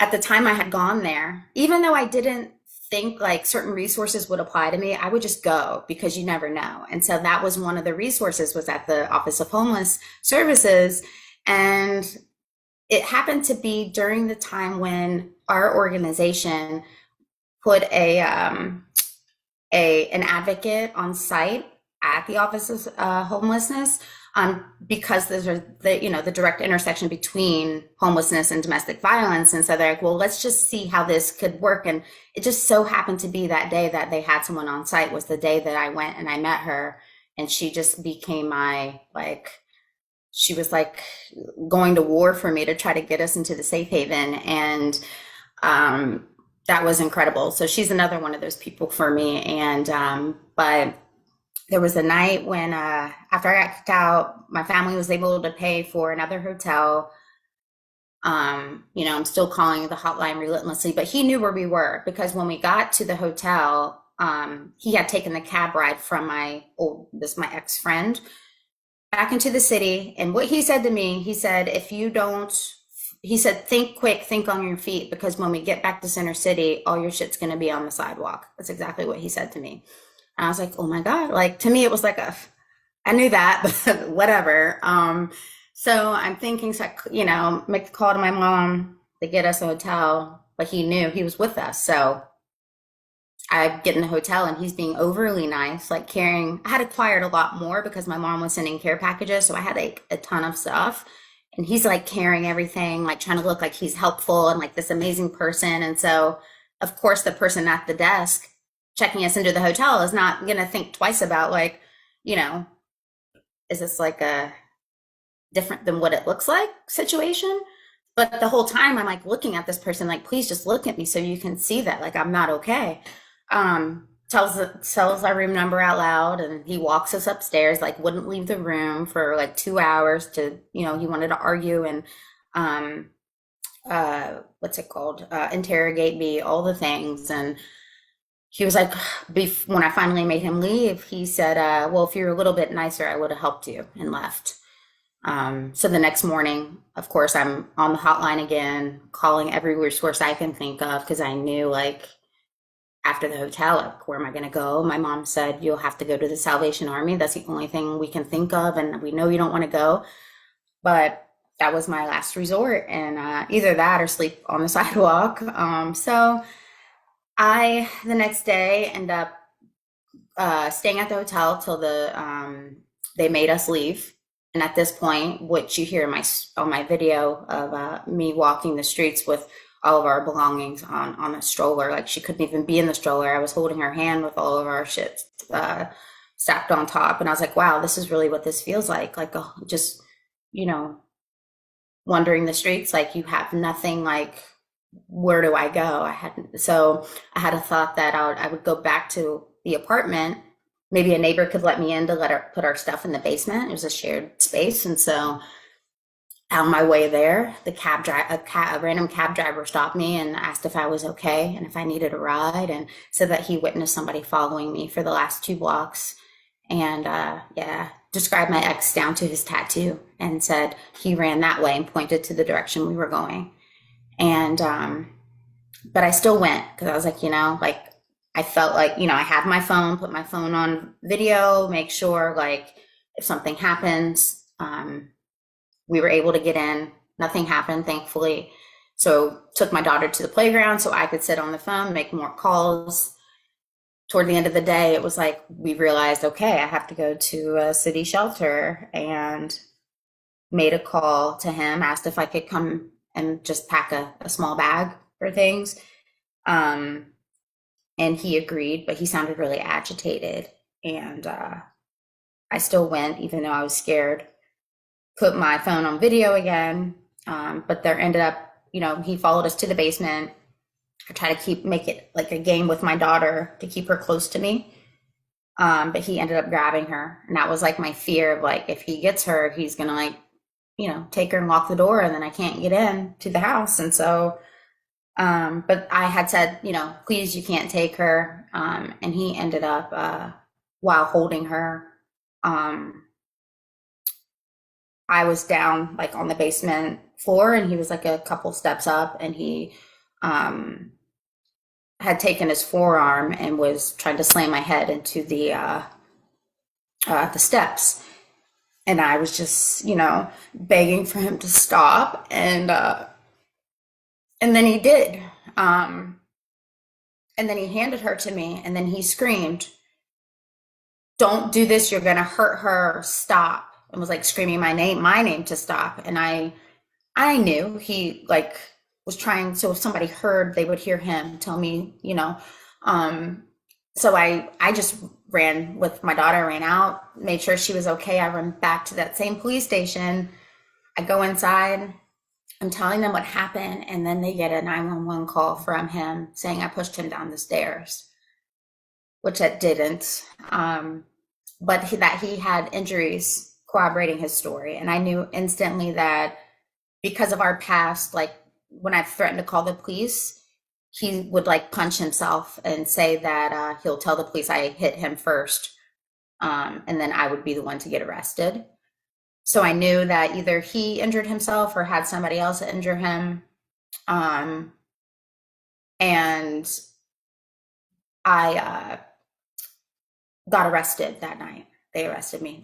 at the time I had gone there, even though I didn't think like certain resources would apply to me, I would just go because you never know. And so that was one of the resources, was at the Office of Homeless Services. And it happened to be during the time when our organization put an advocate on site at the Office of Homelessness, because there's the direct intersection between homelessness and domestic violence. And so they're like, well, let's just see how this could work. And it just so happened to be that day that they had someone on site was the day that I went and I met her. And she just became my, like, she was like going to war for me to try to get us into the safe haven. And that was incredible. So she's another one of those people for me. And but there was a night when after I got kicked out, my family was able to pay for another hotel. I'm still calling the hotline relentlessly, but he knew where we were, because when we got to the hotel, he had taken the cab ride from my ex-friend back into the city. And what he said to me, he said, think quick, think on your feet, because when we get back to Center City, all your shit's going to be on the sidewalk. That's exactly what he said to me. And I was like, oh my God. Like, to me, it was like I knew that, but whatever. So I'm thinking, make the call to my mom to get us a hotel, but he knew, he was with us. So I get in the hotel and he's being overly nice, like carrying, I had acquired a lot more because my mom was sending care packages. So I had like a ton of stuff, and he's like carrying everything, like trying to look like he's helpful and like this amazing person. And so of course the person at the desk checking us into the hotel is not going to think twice about, like, is this like a different than what it looks like situation? But the whole time I'm like looking at this person, like, please just look at me so you can see that, like, I'm not okay. Tells our room number out loud, and he walks us upstairs, like wouldn't leave the room for like 2 hours to, he wanted to argue and, interrogate me, all the things. And he was like, when I finally made him leave, he said, well, if you're a little bit nicer, I would have helped you, and left. So the next morning, of course, I'm on the hotline again, calling every resource I can think of, because I knew, like, after the hotel, like, where am I going to go? My mom said, you'll have to go to the Salvation Army. That's the only thing we can think of. And we know you don't want to go. But that was my last resort. And either that or sleep on the sidewalk. So I, the next day, end up staying at the hotel till they made us leave. And at this point, what you hear on my video of me walking the streets with all of our belongings on a stroller, like she couldn't even be in the stroller. I was holding her hand with all of our shit stacked on top. And I was like, wow, this is really what this feels like. Like, just, wandering the streets, like you have nothing, like, where do I go? I had a thought that I would go back to the apartment. Maybe a neighbor could let me in to let her put our stuff in the basement. It was a shared space. And so on my way there, a random cab driver stopped me and asked if I was okay and if I needed a ride, and said that he witnessed somebody following me for the last 2 blocks. And described my ex down to his tattoo, and said he ran that way and pointed to the direction we were going. And but I still went, because I was like, I felt like, I had my phone, put my phone on video, make sure, like, if something happens, we were able to get in. Nothing happened, thankfully. So took my daughter to the playground so I could sit on the phone, make more calls. Toward the end of the day, it was like, we realized, okay, I have to go to a city shelter, and made a call to him, asked if I could come and just pack a small bag for things. And he agreed, but he sounded really agitated. And I still went, even though I was scared. Put my phone on video again, but there ended up, he followed us to the basement. I tried to make it like a game with my daughter to keep her close to me, but he ended up grabbing her, and that was like my fear of, like, if he gets her, he's gonna, like, take her and lock the door, and then I can't get in to the house. And so, but I had said, please, you can't take her, and he ended up while holding her, I was down like on the basement floor and he was like a couple steps up, and he um, had taken his forearm and was trying to slam my head into the steps. And I was just, begging for him to stop. And then he did. Um, and then he handed her to me, and then he screamed, "Don't do this. You're going to hurt her. Stop." And was like screaming my name to stop. And I knew he like was trying, so if somebody heard, they would hear him tell me, so I just ran with my daughter, ran out, made sure she was okay. I run back to that same police station. I go inside, I'm telling them what happened, and then they get a 911 call from him saying I pushed him down the stairs, which I didn't. But that he had injuries corroborating his story. And I knew instantly that because of our past, like when I threatened to call the police, he would like punch himself and say that he'll tell the police I hit him first, and then I would be the one to get arrested. So I knew that either he injured himself or had somebody else injure him. And I got arrested that night. They arrested me.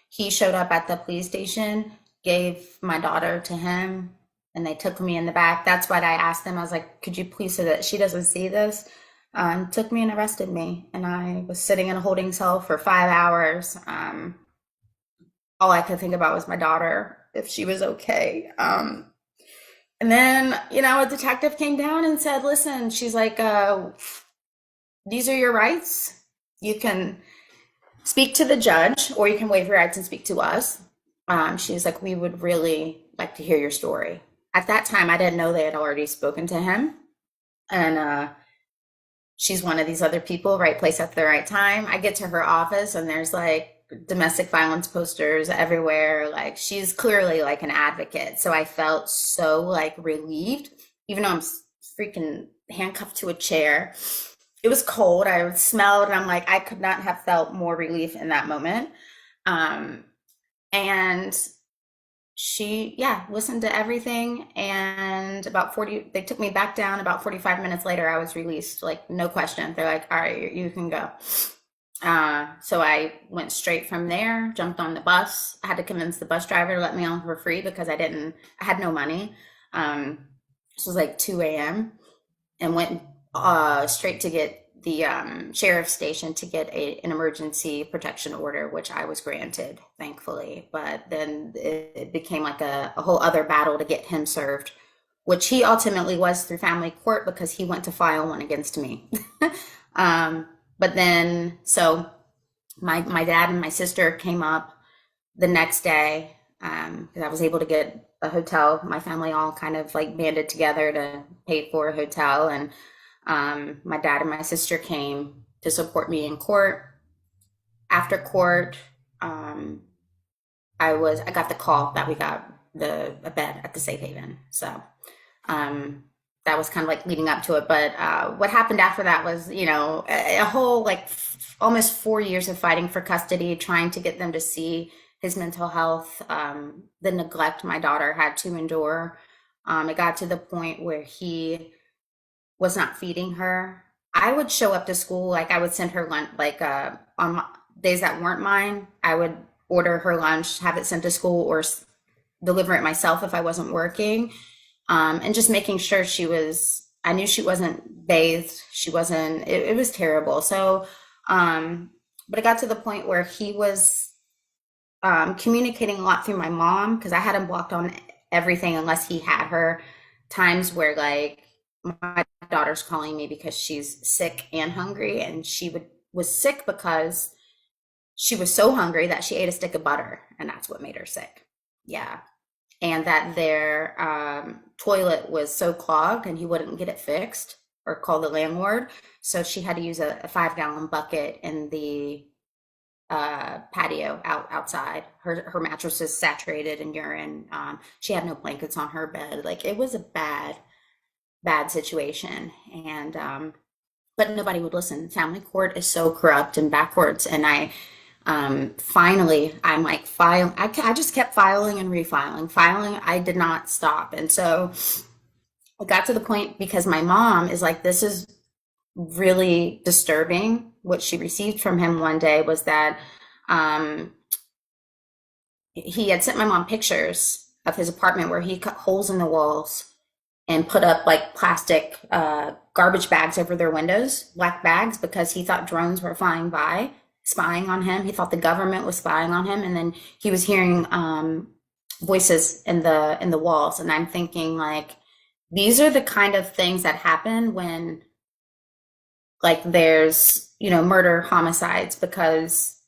He showed up at the police station, gave my daughter to him, and they took me in the back. That's what I asked them. I was like, could you please, so that she doesn't see this? Took me and arrested me. And I was sitting in a holding cell for 5 hours. All I could think about was my daughter, if she was okay. And then, a detective came down and said, listen, she's like, these are your rights. You can speak to the judge, or you can waive your rights and speak to us. She was like, we would really like to hear your story. At that time, I didn't know they had already spoken to him. And she's one of these other people, right place at the right time. I get to her office and there's like domestic violence posters everywhere. Like she's clearly like an advocate. So I felt so like relieved, even though I'm freaking handcuffed to a chair. It was cold. I smelled, and I'm like, I could not have felt more relief in that moment. And she, listened to everything. And they took me back down. About 45 minutes later, I was released, like no question. They're like, all right, you can go. So I went straight from there, jumped on the bus. I had to convince the bus driver to let me on for free because I had no money. This was like 2 a.m. and went straight to get the sheriff's station to get an emergency protection order, which I was granted, thankfully. But then it became like a whole other battle to get him served, which he ultimately was through family court because he went to file one against me. But then, so my dad and my sister came up the next day because I was able to get a hotel. My family all kind of like banded together to pay for a hotel, and my dad and my sister came to support me in court. After court, I got the call that we got a bed at the safe haven. So that was kind of like leading up to it. But what happened after that was, a whole like almost 4 years of fighting for custody, trying to get them to see his mental health, the neglect my daughter had to endure. It got to the point where he was not feeding her. I would show up to school, like I would send her lunch, like on days that weren't mine, I would order her lunch, have it sent to school, or deliver it myself if I wasn't working. And just making sure I knew she wasn't bathed. It was terrible. So, but it got to the point where he was communicating a lot through my mom, because I had him blocked on everything unless he had her. Times where like my daughter's calling me because she's sick and hungry, and she was sick because she was so hungry that she ate a stick of butter, and that's what made her sick. Yeah. And that their toilet was so clogged and he wouldn't get it fixed or call the landlord. So she had to use a 5-gallon bucket in the patio outside. Her mattress is saturated in urine. She had no blankets on her bed. Like it was a bad situation. And but nobody would listen. Family court is so corrupt and backwards. And Finally, I'm like filing. I just kept filing and refiling, filing. I did not stop. And so it got to the point because my mom is like, this is really disturbing. What she received from him one day was that um, he had sent my mom pictures of his apartment where he cut holes in the walls and put up like plastic garbage bags over their windows, black bags, because he thought drones were flying by, spying on him. He thought the government was spying on him, and then he was hearing voices in the walls. And I'm thinking like, these are the kind of things that happen when like there's murder homicides because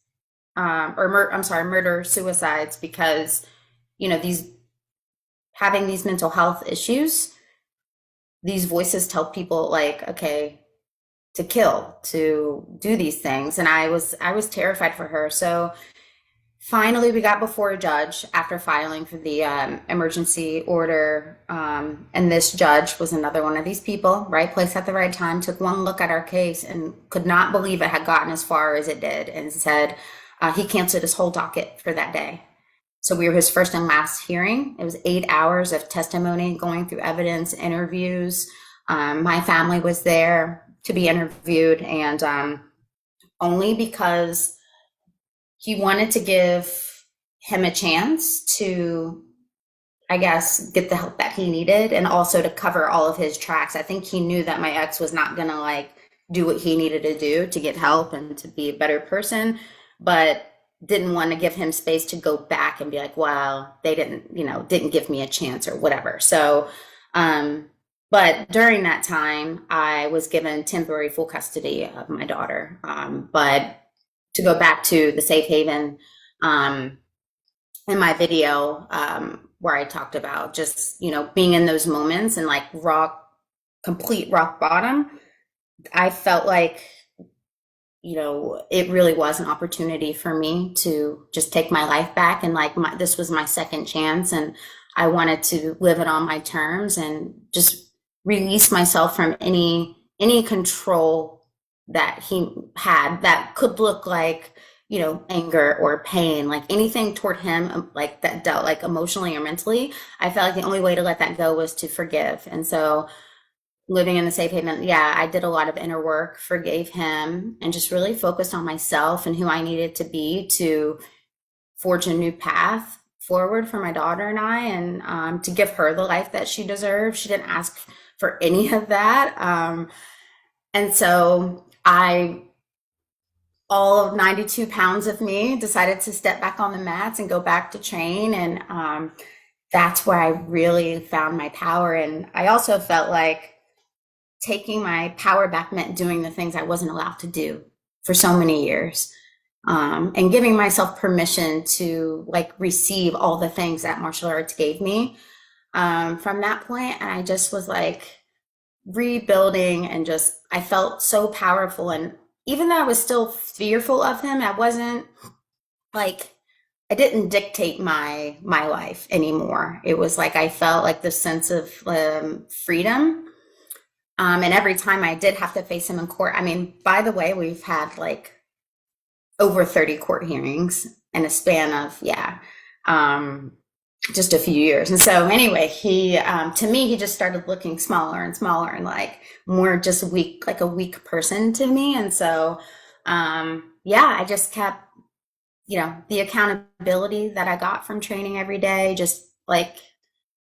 murder suicides because these having these mental health issues, these voices tell people like, okay, to kill, to do these things. And I was terrified for her. So finally we got before a judge after filing for the emergency order. And this judge was another one of these people, right place at the right time, took one look at our case and could not believe it had gotten as far as it did, and said he canceled his whole docket for that day. So we were his first and last hearing. It was 8 hours of testimony, going through evidence, interviews. My family was there to be interviewed, and only because he wanted to give him a chance to, I guess, get the help that he needed, and also to cover all of his tracks. I think he knew that my ex was not going to like do what he needed to do to get help and to be a better person, but didn't want to give him space to go back and be like, well, they didn't give me a chance or whatever. So, but during that time, I was given temporary full custody of my daughter. But to go back to the safe haven, in my video, where I talked about just, being in those moments and like complete rock bottom, I felt like, it really was an opportunity for me to just take my life back. And like, this was my second chance, and I wanted to live it on my terms and just release myself from any control that he had that could look like, anger or pain, like anything toward him, like that dealt like emotionally or mentally. I felt like the only way to let that go was to forgive. And so living in the safe haven, yeah, I did a lot of inner work, forgave him, and just really focused on myself and who I needed to be to forge a new path forward for my daughter and I, and to give her the life that she deserved. She didn't ask for any of that. And so all of 92 pounds of me decided to step back on the mats and go back to train. And that's where I really found my power. And I also felt like taking my power back meant doing the things I wasn't allowed to do for so many years, and giving myself permission to like receive all the things that martial arts gave me from that point. And I just was like rebuilding, and just I felt so powerful. And even though I was still fearful of him, I wasn't like, I didn't dictate my life anymore. It was like I felt like this sense of freedom. And every time I did have to face him in court, I mean, by the way, we've had like over 30 court hearings in a span of, just a few years. And so anyway, he, to me, he just started looking smaller and smaller and like more just weak, like a weak person to me. And so, I just kept, the accountability that I got from training every day, just like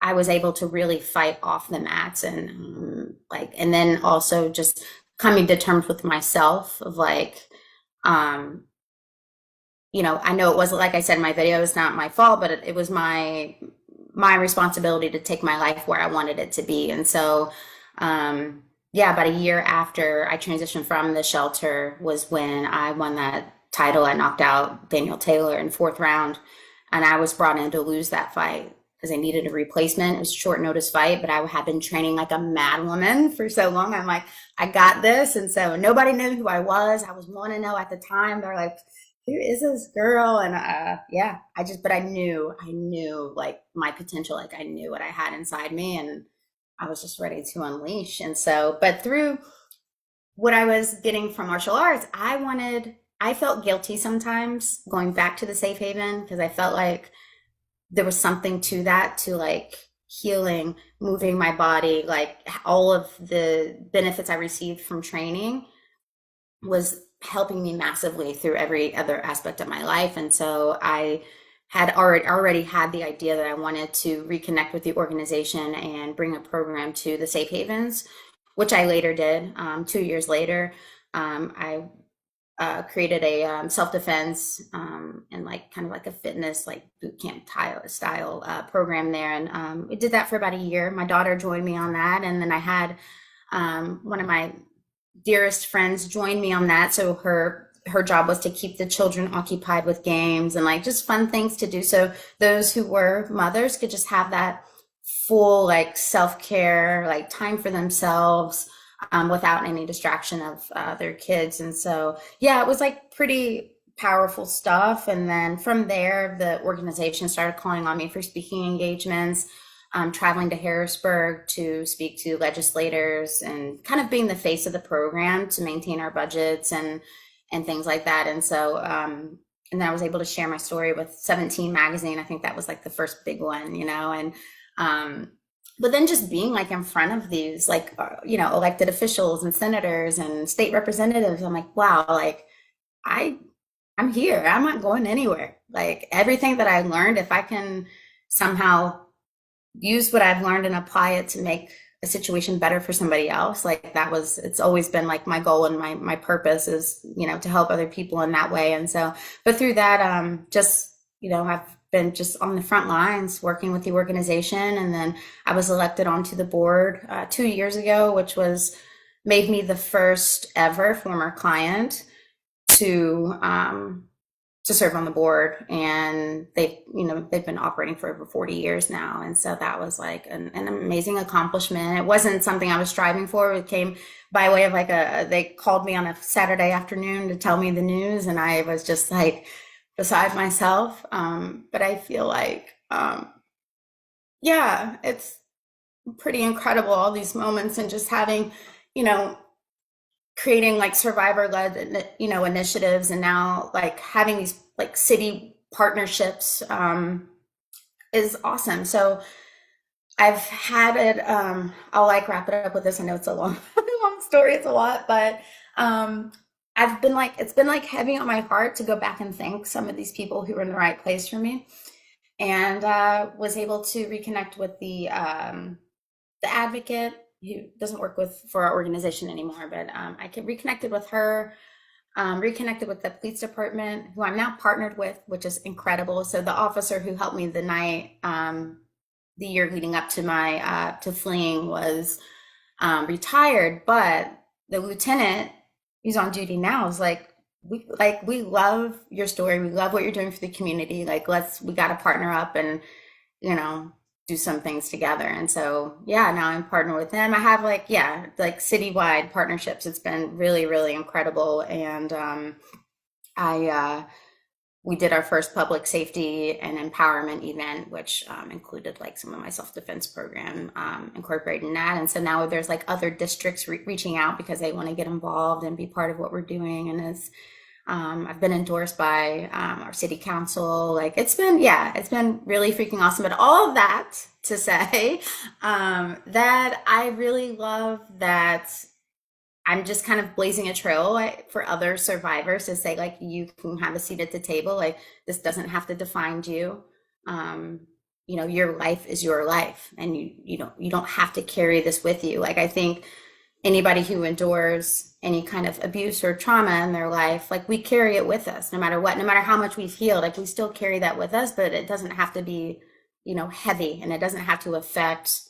I was able to really fight off the mats, and and then also just coming to terms with myself of like, I know it wasn't, like I said in my video, it's not my fault, but it was my responsibility to take my life where I wanted it to be. And so, about a year after I transitioned from the shelter was when I won that title. I knocked out Daniel Taylor in 4th round, and I was brought in to lose that fight because I needed a replacement. It was a short notice fight, but I had been training like a mad woman for so long. I'm like, I got this. And so nobody knew who I was. I was 1-0 at the time. They're like, who is this girl? And but I knew like my potential, like I knew what I had inside me, and I was just ready to unleash. And so, but through what I was getting from martial arts, I I felt guilty sometimes going back to the safe haven because I felt like there was something to that, to like healing, moving my body, like all of the benefits I received from training was helping me massively through every other aspect of my life. And so I had already had the idea that I wanted to reconnect with the organization and bring a program to the safe havens, which I later did. 2 years later, I created a self-defense and like kind of like a fitness like boot camp style program there, and we did that for about a year. My daughter joined me on that, and then I had one of my dearest friends join me on that. So her job was to keep the children occupied with games and like just fun things to do. So those who were mothers could just have that full like self-care, like time for themselves, without any distraction of their kids. And so, yeah, it was like pretty powerful stuff. And then from there, the organization started calling on me for speaking engagements, traveling to Harrisburg to speak to legislators and kind of being the face of the program to maintain our budgets and things like that. And so, and then I was able to share my story with 17 magazine. I think that was like the first big one, you know, and but then just being like in front of these like you know, elected officials and senators and state representatives, I'm like, wow, like I'm here, I'm not going anywhere. Like everything that I learned, if I can somehow use what I've learned and apply it to make a situation better for somebody else, like that was, it's always been like my goal and my purpose is, you know, to help other people in that way. And so, but through that, just, you know, I've been just on the front lines working with the organization. And then I was elected onto the board 2 years ago, which was made me the first ever former client to serve on the board. And they've been operating for over 40 years now. And so that was like an amazing accomplishment. It wasn't something I was striving for. It came by way of like they called me on a Saturday afternoon to tell me the news. And I was just like beside myself. But I feel like, yeah, it's pretty incredible, all these moments, and just having, you know, creating like survivor-led, you know, initiatives, and now like having these like city partnerships is awesome. So I've had it, I'll like wrap it up with this. I know it's a long, long story, it's a lot, but I've been like, it's been like heavy on my heart to go back and thank some of these people who were in the right place for me, and was able to reconnect with the advocate who doesn't work for our organization anymore, but I reconnected with her, reconnected with the police department, who I'm now partnered with, which is incredible. So the officer who helped me the night, the year leading up to my to fleeing was retired, but the lieutenant who's on duty now is like, we love your story, we love what you're doing for the community. Like we got to partner up and, you know, do some things together. And so, yeah, now I'm partnered with them. I have like, yeah, like citywide partnerships. It's been really, really incredible. And we did our first public safety and empowerment event, which included like some of my self-defense program incorporated in that. And so now there's like other districts reaching out because they want to get involved and be part of what we're doing. And it's I've been endorsed by our city council. Like it's been really freaking awesome. But all of that to say that I really love that I'm just kind of blazing a trail for other survivors to say, like, you can have a seat at the table. Like, this doesn't have to define you. You know, your life is your life, and you don't have to carry this with you. Like, I think anybody who endures any kind of abuse or trauma in their life, like, we carry it with us no matter what, no matter how much we've healed. Like, we still carry that with us, but it doesn't have to be, you know, heavy, and it doesn't have to affect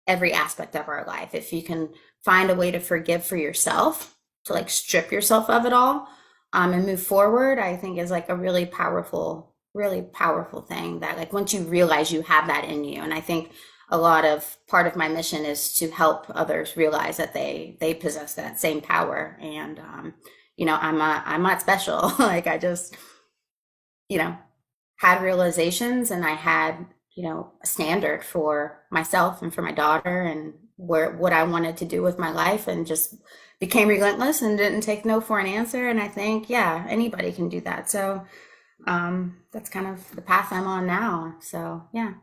every aspect of our life. If you can find a way to forgive for yourself, to like strip yourself of it all, and move forward, I think is like a really powerful thing that, like, once you realize you have that in you. And I think part of my mission is to help others realize that they possess that same power. And you know, I'm not special. Like, I just, you know, had realizations, and I had, you know, a standard for myself and for my daughter, and what I wanted to do with my life, and just became relentless and didn't take no for an answer. And I think, yeah, anybody can do that. So that's kind of the path I'm on now. So yeah,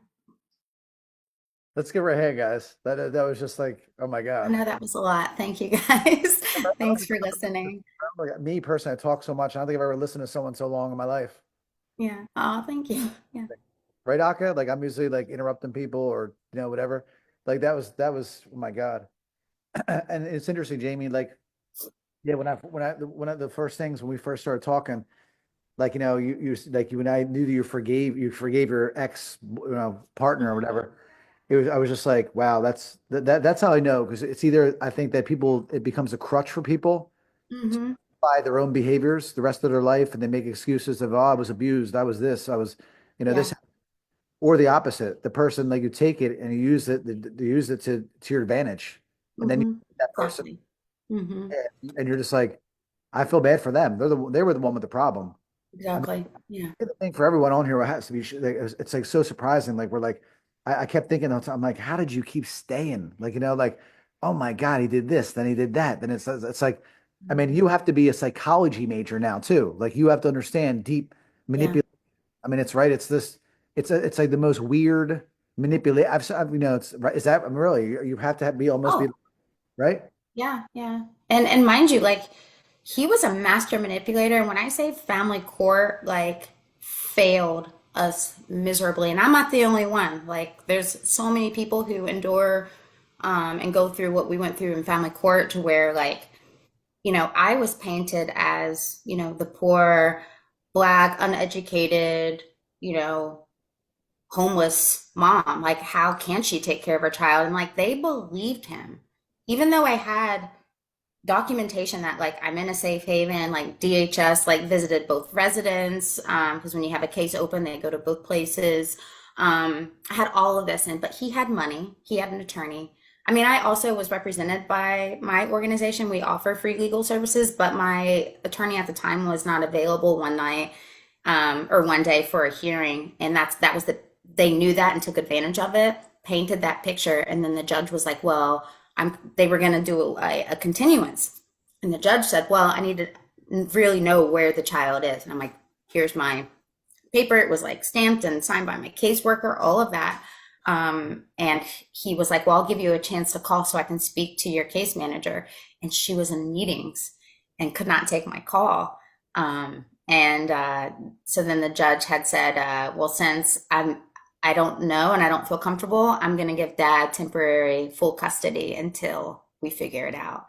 Let's give her a hand, guys. That was just like, oh my I God. know that was a lot. Thank you guys. Thanks for listening. Me personally, I talk so much. I don't think I've ever listened to someone so long in my life. Yeah. Oh, thank you. Yeah. Right, Aka? Like I'm usually like interrupting people or whatever. Like that was oh my God. And it's interesting, Jamie. Like yeah, one of the first things when we first started talking, like you and I knew that you forgave your ex partner or whatever. I was just like, wow, that's how I know, because it's either I think that it becomes a crutch for people Mm-hmm. by their own behaviors the rest of their life, and they make excuses of, oh, I was abused, I was this, I was Yeah. this, or the opposite. The person, like, you take it and you use it to your advantage, and then you Mm-hmm. that person, Exactly. Mm-hmm. and you're just like, I feel bad for them. They were the one with the problem. I Exactly. Yeah. I think for everyone on here, it has to be. Like, it's like so surprising. Like we're like, I kept thinking, all the time, I'm like, how did you keep staying? Like like, oh my God, he did this, then he did that. Then it's like, I mean, you have to be a psychology major now too. Like you have to understand deep Yeah. manipulation. I mean, it's right. It's this. It's like the most weird manipulate. It's right. Is that, I mean, really? You have to be almost be Oh, right. yeah. Yeah. And mind you, like he was a master manipulator. And when I say family court, like failed us miserably. And I'm not the only one. Like there's so many people who endure and go through what we went through in family court, to where like, I was painted as, the poor, black, uneducated, you know, homeless mom. Like, how can she take care of her child? And like, they believed him, even though I had documentation that like I'm in a safe haven, like DHS, like visited both residents, because when you have a case open, they go to both places. I had all of this in, but he had money, he had an attorney. I mean, I also was represented by my organization. We offer free legal services, but my attorney at the time was not available one night, or one day for a hearing, and that was they knew that and took advantage of it, painted that picture, and then the judge was like, "Well, they were going to do a continuance," and the judge said, "Well, I need to really know where the child is," and I'm like, "Here's my paper." It was like stamped and signed by my caseworker, all of that. And he was like, "Well, I'll give you a chance to call so I can speak to your case manager." And she was in meetings and could not take my call. And so then the judge had said, "Well, since I don't know and I don't feel comfortable, I'm going to give dad temporary full custody until we figure it out."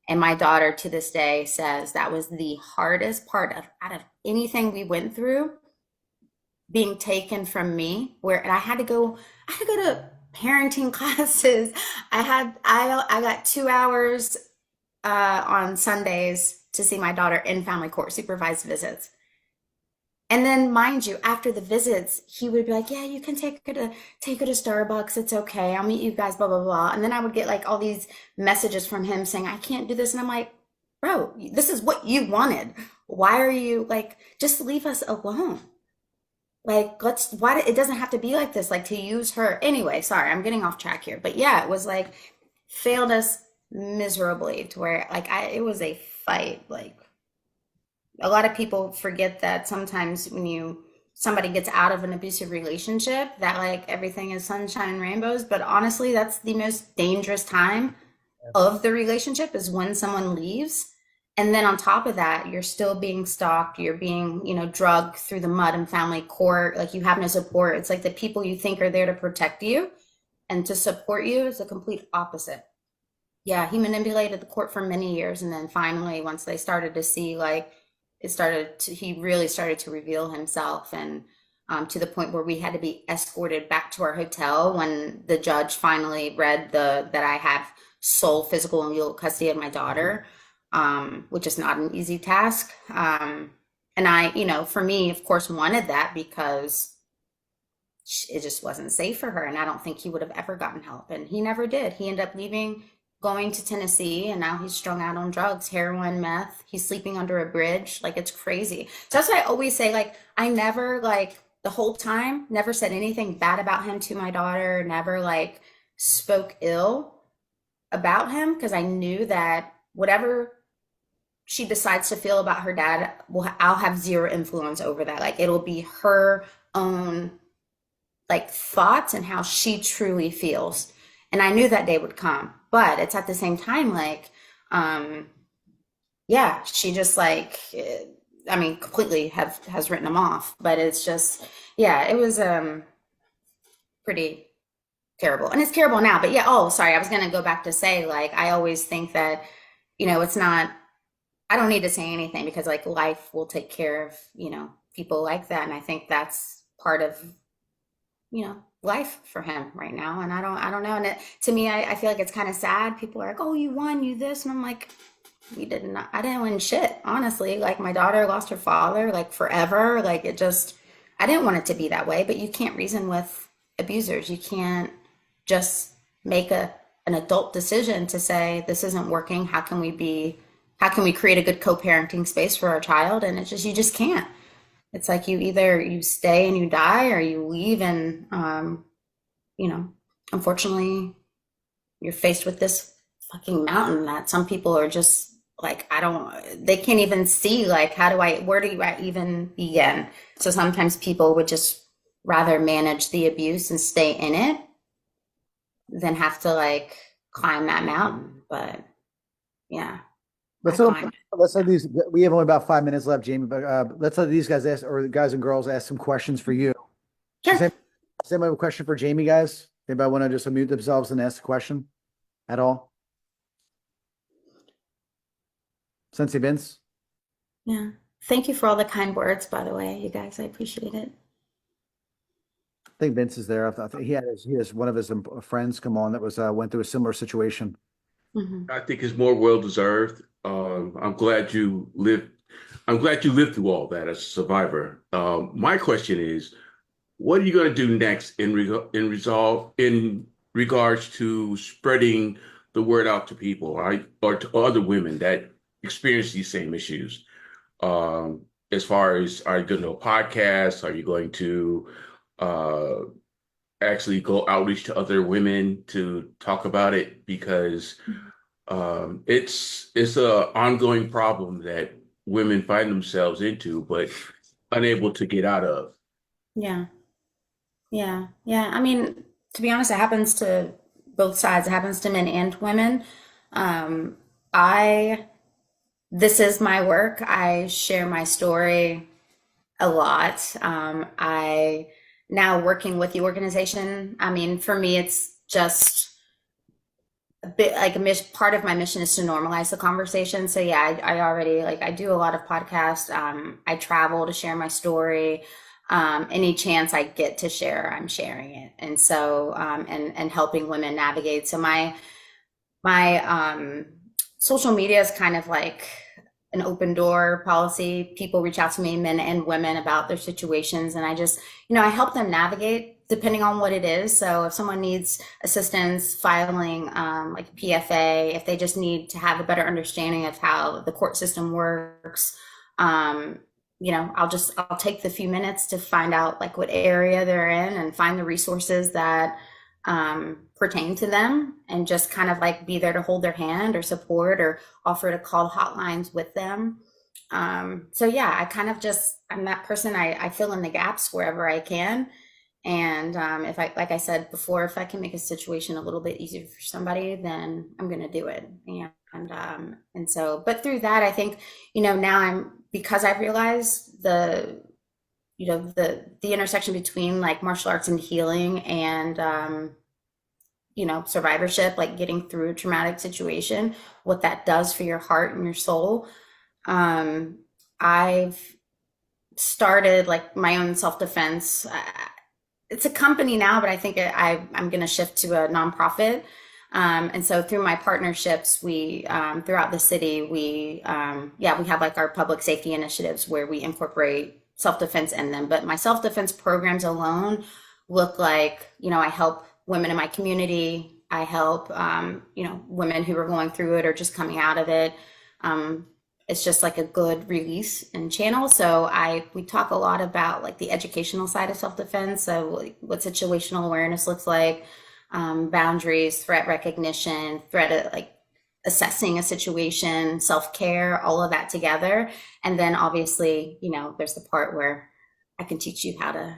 And my daughter to this day says that was the hardest part out of anything we went through, being taken from me, where and I had to go to parenting classes. I got 2 hours on Sundays to see my daughter in family court supervised visits. And then, mind you, after the visits, he would be like, "Yeah, you can take her to Starbucks. It's okay. I'll meet you guys, blah, blah, blah." And then I would get like all these messages from him saying, "I can't do this." And I'm like, "Bro, this is what you wanted. Why are you like, just leave us alone? Like, why, it doesn't have to be like this, like to use her." Anyway, sorry, I'm getting off track here. But yeah, it was like, failed us miserably, to where like it was a fight. Like, a lot of people forget that sometimes when somebody gets out of an abusive relationship, that like everything is sunshine and rainbows, but honestly that's the most dangerous time of the relationship, is when someone leaves. And then on top of that, you're still being stalked, you're being, drugged through the mud in family court, like you have no support. It's like the people you think are there to protect you and to support you is the complete opposite. Yeah, he manipulated the court for many years, and then finally, once they started to see, like, he really started to reveal himself, and to the point where we had to be escorted back to our hotel when the judge finally read that I have sole physical and legal custody of my daughter, which is not an easy task. And I, for me, of course, wanted that because it just wasn't safe for her. And I don't think he would have ever gotten help. And he never did. He ended up leaving, going to Tennessee, and now he's strung out on drugs, heroin, meth. He's sleeping under a bridge. Like, it's crazy. So that's why I always say, like, I never, like, the whole time, never said anything bad about him to my daughter, never, like, spoke ill. about him because I knew that whatever she decides to feel about her dad, I'll have zero influence over that. Like it'll be her own like thoughts and how she truly feels. And I knew that day would come, but it's at the same time like, yeah, she just like, I mean, completely has written him off. But it's just, yeah, it was pretty terrible, and it's terrible now. But yeah, oh, sorry, I was gonna go back to say like I always think that it's not. I don't need to say anything because like life will take care of people like that, and I think that's part of life for him right now. And I don't know. And to me, I feel like it's kind of sad. People are like, oh, you won, you this, and I'm like, we did not. I didn't win shit, honestly. Like my daughter lost her father, like forever. Like it just, I didn't want it to be that way. But you can't reason with abusers. You can't just make an adult decision to say this isn't working. How can we create a good co-parenting space for our child? And it's just, you just can't. It's like you stay and you die, or you leave and unfortunately you're faced with this fucking mountain that some people are just like, they can't even see, like, where do I even begin? So sometimes people would just rather manage the abuse and stay in it than have to like climb that mountain. But yeah. Let's let these. We have only about 5 minutes left, Jamie. But let's let these guys ask, or the guys and girls ask some questions for you. Sure. Does anybody have a question for Jamie, guys? Anybody want to just unmute themselves and ask a question at all? Sensei Vince? Yeah. Thank you for all the kind words, by the way, you guys. I appreciate it. I think Vince is there. I think he has one of his friends come on that went through a similar situation. Mm-hmm. I think it's more well-deserved. I'm glad you lived through all that as a survivor. My question is, what are you going to do next in regards to spreading the word out to people, right? Or to other women that experience these same issues? As far as, are you going to do a podcast? Are you going to actually go outreach to other women to talk about it? Because it's an ongoing problem that women find themselves into, but unable to get out of. Yeah. I mean, to be honest, it happens to both sides. It happens to men and women. This is my work. I share my story a lot. I now working with the organization. I mean, for me, it's just a bit like part of my mission is to normalize the conversation. So yeah, I already I do a lot of podcasts. I travel to share my story. Any chance I get to share, I'm sharing it. And so, and helping women navigate. So my social media is kind of like an open door policy. People reach out to me, men and women, about their situations. And I just, I help them navigate depending on what it is. So if someone needs assistance filing, like PFA, if they just need to have a better understanding of how the court system works, I'll take the few minutes to find out like what area they're in and find the resources that pertain to them, and just kind of like be there to hold their hand or support or offer to call hotlines with them. So yeah, I'm that person. I fill in the gaps wherever I can. And if I, like I said before, if I can make a situation a little bit easier for somebody, then I'm going to do it. And so, but through that, I think, now because I've realized the intersection between like martial arts and healing and, survivorship, like getting through a traumatic situation, what that does for your heart and your soul. I've started like my own self-defense. It's a company now, but I think I'm going to shift to a nonprofit. And so through my partnerships, we, throughout the city, we have like our public safety initiatives where we incorporate self-defense in them. But my self-defense programs alone look like, I help women in my community. I help, women who are going through it or just coming out of it. It's just like a good release and channel. So we talk a lot about like the educational side of self-defense. So like what situational awareness looks like, boundaries, threat recognition, like assessing a situation, self-care, all of that together. And then obviously, there's the part where I can teach you how to,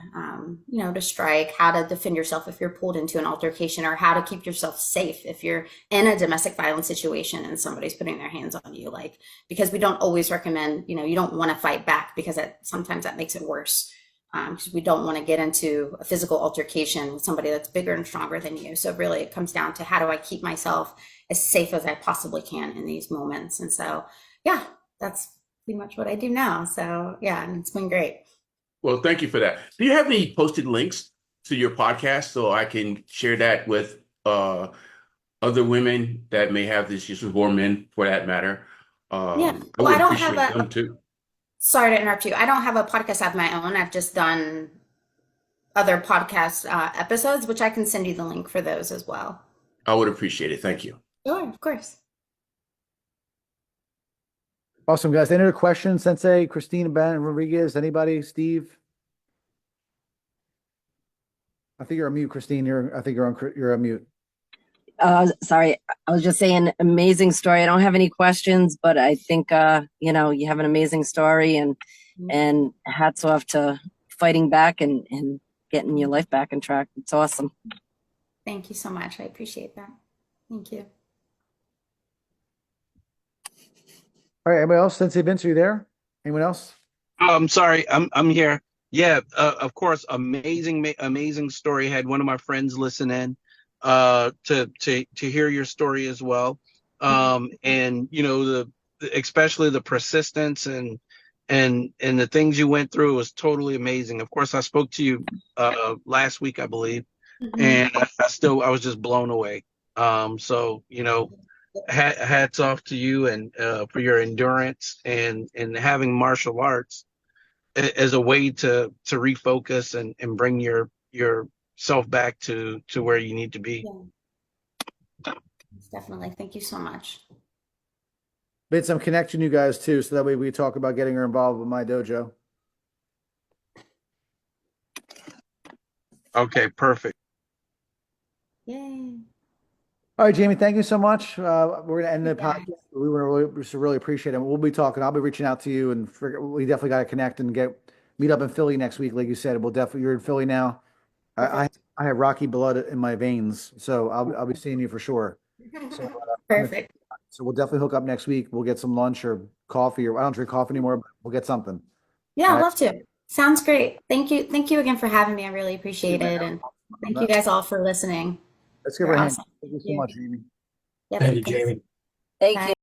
to strike, how to defend yourself if you're pulled into an altercation, or how to keep yourself safe if you're in a domestic violence situation and somebody's putting their hands on you. Like, because we don't always recommend, you don't want to fight back, because sometimes that makes it worse. Because we don't want to get into a physical altercation with somebody that's bigger and stronger than you. So really it comes down to, how do I keep myself as safe as I possibly can in these moments? And so, yeah, that's pretty much what I do now. So yeah, and it's been great. Well, thank you for that. Do you have any posted links to your podcast so I can share that with other women that may have these issues, or men for that matter? Yeah. I Well, would I don't appreciate have them too. sorry to interrupt you. I don't have a podcast of my own. I've just done other podcast episodes, which I can send you the link for those as well. I would appreciate it. Thank you. Sure, of course. Awesome, guys. Any other questions, Sensei, Christina, Ben, Rodriguez, anybody, Steve? I think you're on mute, Christine. I think you're on mute. Sorry, I was just saying, amazing story. I don't have any questions, but I think you have an amazing story, and hats off to fighting back and getting your life back on track. It's awesome. Thank you so much. I appreciate that. Thank you. All right, anybody else? Sensei Vince, are you there? Anyone else? I'm sorry, I'm here. Yeah, of course, amazing story. Had one of my friends listen in to hear your story as well. And especially the persistence and the things you went through was totally amazing. Of course, I spoke to you last week, I believe, and I was just blown away. So hats off to you and for your endurance and having martial arts as a way to refocus and bring yourself back to where you need to be. Yeah. Definitely. Thank you so much. Vince, I'm connecting you guys too, so that way we talk about getting her involved with my dojo. Okay, perfect. Yay. All right, Jamie, thank you so much. We're going to end the podcast. We really appreciate it. We'll be talking. I'll be reaching out to you, and we definitely got to connect and meet up in Philly next week. Like you said, you're in Philly now. I have Rocky blood in my veins, so I'll be seeing you for sure. So, Perfect. So we'll definitely hook up next week. We'll get some lunch or coffee, or I don't drink coffee anymore, but we'll get something. Yeah, I'd love to. Sounds great. Thank you. Thank you again for having me. I really appreciate it. And thank you guys all for listening. Let's give her a hand. Awesome. Thank you so much, Jamie. Yeah, Thank you, Jamie. Thank Bye. you.